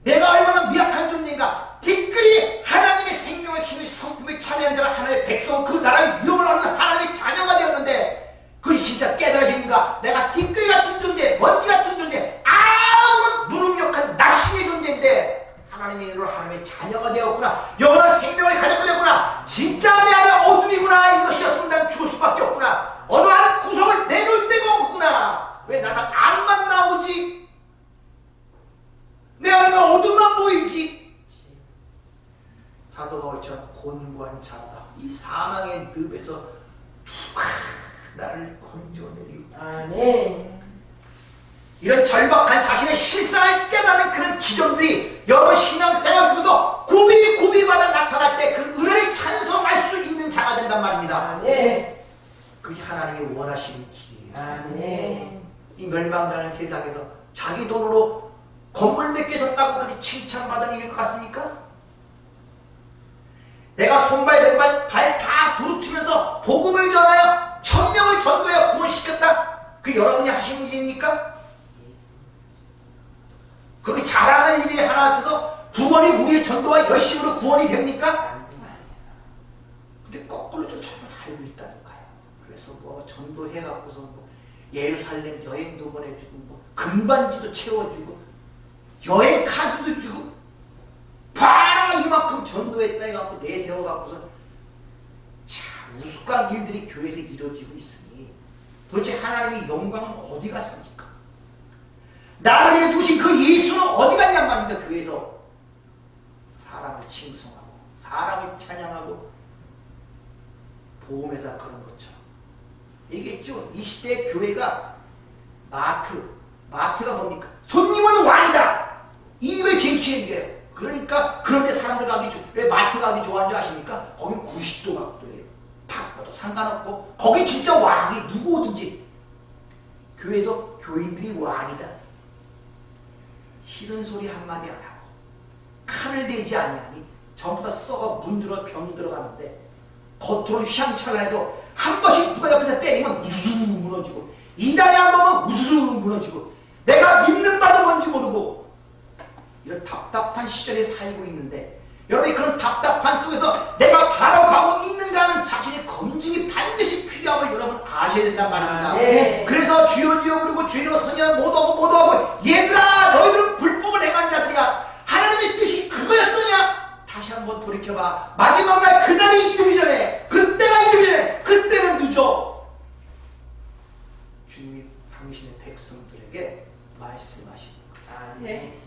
Speaker 1: 내가 얼마나 미약한 존재인가? 티끌이 하나님의 생명을 신의 성품에 참여한 자가 하나님의 백성, 그 나라의 위험을 얻는 하나님의 자녀가 되었는데 그것이 진짜 깨달아지는가? 내가 티끌 같은 존재, 먼지 같은 존재, 아무런 무능력한 나심의 존재인데 하나님의 이름으로 하나님의 자녀가 되었구나. 영원한 생명을 가졌게 되었구나. 진짜 내 안에 어둠이구나. 이것이었으면 난 죽을 수밖에 없구나. 어느 한 구석을 내놓을 데가 없구나. 왜 나는 암만 나오지? 내 안에 어둠만 보이지? 사도 바울처럼 곤고한 자다. 이 사망의 늪에서 누가 나를 건져내리고
Speaker 2: 아멘.
Speaker 1: 이런 절박한 자신의 실상을 깨닫는 그런 지점들이 여러 신앙생활 속에서 굽이굽이마다 나타날 때 그 은혜를 찬송할 수 있는 자가 된단 말입니다.
Speaker 2: 아멘.
Speaker 1: 그게 하나님이 원하시는 길이에요.
Speaker 2: 아멘.
Speaker 1: 이 멸망당하는 세상에서 자기 돈으로 건물 몇 개 줬다고 그게 칭찬받을 일일 것 같습니까? 내가 손발 왼발 발 다 부르트면서 복음을 전하여 1000명을 전도하여 구원시켰다. 그게 여러분이 하시는 일입니까? 그게 잘하는 일이 하나 앞에서 구원이 우리의 전도와 열심으로 구원이 됩니까? 근데 거꾸로 좀 잘못 알고 있다니까요. 그래서 뭐 전도해갖고서 뭐 예루살렘 여행도 보내주고 뭐 금반지도 채워주고 여행 카드도 주고 봐라 이만큼 전도했다 해갖고 내세워갖고서 참 우스꽝 일들이 교회에서 이루어지고 있으니 도대체 하나님의 영광은 어디 갔습니까? 나를 위해 두신 그 예수는 어디 갔냔 말입니다. 교회에서 사람을 칭송하고 사람을 찬양하고 보험회사 그런 것처럼 얘기했죠. 이 시대의 교회가 마트가 뭡니까? 손님은 왕이다. 이왜 쟁취 얘기해요. 그러니까 그런데 사람들 왜 마트 가기 좋아하는 줄 아십니까? 거기 90도 각도예요. 바꿔도 상관없고 거기 진짜 왕이 누구 오든지. 교회도 교인들이 왕이다. 싫은 소리 한마디 안 하고 칼을 대지 않으니 전부 다 썩어 문들어 병이 들어가는데 겉으로 휘황찬란해도 한 번씩 누가 옆에서 때리면 우수수 무너지고 이단에 한 번은 우수수 무너지고 내가 믿는 바도 뭔지 모르고 이런 답답한 시절에 살고 있는데 여러분이 그런 답답한 속에서 내가 바로 가고 있는가 하는 자신의 검증이 반드시 필요함을 여러분 아셔야 된단 말입니다.
Speaker 2: 네.
Speaker 1: 그래서 주여 주여 부르고 주님으로 선지하는 못하고 얘들아 너희들은 불법을 행한 자들이야. 하나님의 뜻이 그거였더냐? 다시 한번 돌이켜봐. 마지막 날 그날이 이르기 전에 그때가 이르기 전에 그때는 늦어. 주님이 당신의 백성들에게 말씀하시는 거야.
Speaker 2: 네.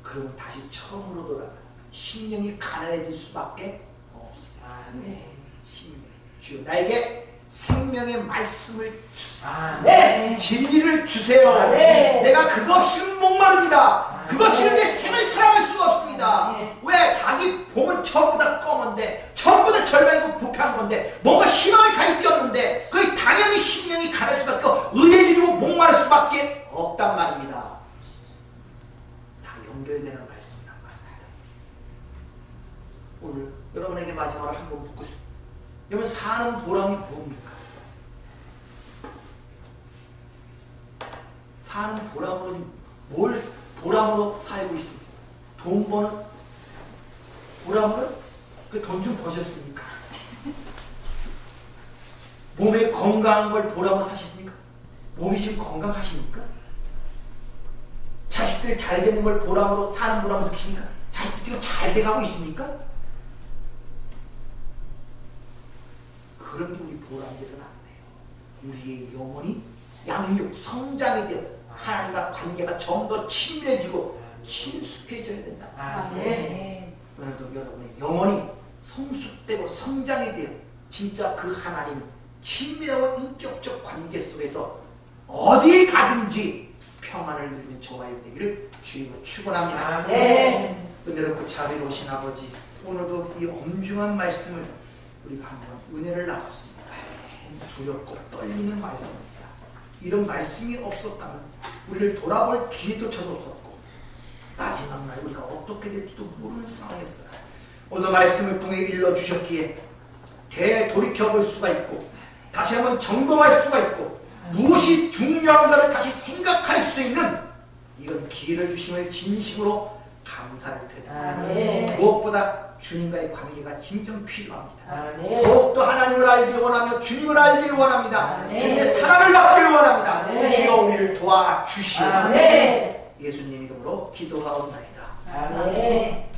Speaker 1: 그러면 다시 처음으로 돌아가. 심령이 가난해질 수밖에 없어.
Speaker 2: 네.
Speaker 1: 심령. 주여 나에게 생명의 말씀을 주세요.
Speaker 2: 네.
Speaker 1: 진리를 주세요.
Speaker 2: 네.
Speaker 1: 내가 그거 없이는 목마릅니다. 그거 없이는 내 생을 살아갈 수가 없습니다. 왜? 자기 봉은 전부 다 검은데 전부 다 절망이고 부패한 건데 뭔가 희망을 가질 게 없는데 그게 당연히 심령이 가날 수밖에 없고 의해지고 목마를 수밖에 없단 말입니다. 다 연결되는 말씀이란 말입니다. 오늘 여러분에게 마지막으로 한번 묻고 싶습니다. 여러분 사는 보람이 뭡니까? 사는 보람으로 뭘 보람으로 살고 있습니까? 돈 버는 보람으로 그 돈 좀 버셨습니까? 몸에 건강한 걸 보람으로 사십니까? 몸이 지금 건강하십니까? 자식들 잘 되는 걸 보람으로 사는 보람으로 느끼십니까? 자식들 지금 잘 돼가고 있습니까? 그런 게 우리 보람이 돼서는 안 돼요. 우리의 영혼이 양육, 성장이 되어 하나님과 관계가 좀 더 친밀해지고 친숙해져야 된다.
Speaker 2: 네.
Speaker 1: 오늘도 여러분의 영혼이 성숙되고 성장이 되어 진짜 그 하나님 친밀하고 인격적 관계 속에서 어디에 가든지 평안을 누리는 저와 되기를 주님으로 축원합니다.
Speaker 2: 네.
Speaker 1: 은혜롭고 자비로우신 아버지, 오늘도 이 엄중한 말씀을 우리가 한번 은혜를 나눴습니다. 두렵고 떨리는 말씀입니다. 이런 말씀이 없었다면 우리를 돌아볼 기회조차도 없었고 마지막 날 우리가 어떻게 될지도 모르는 상황이었어요. 오늘 말씀을 통해 일러주셨기에 되돌이켜 볼 수가 있고 다시 한번 점검할 수가 있고 무엇이 중요한가를 다시 생각할 수 있는 이런 기회를 주심을 진심으로 감사를 드립니다.
Speaker 2: 아멘.
Speaker 1: 무엇보다 주님과의 관계가 진정 필요합니다.
Speaker 2: 아멘.
Speaker 1: 더욱더 하나님을 알기를 원하며 주님을 알기를 원합니다.
Speaker 2: 아멘.
Speaker 1: 주님의 사랑을 받기를 원합니다.
Speaker 2: 아멘.
Speaker 1: 주여 우리를 도와주시옵소서.
Speaker 2: 아멘.
Speaker 1: 예수님 이름으로 기도하옵나이다.
Speaker 2: 아멘.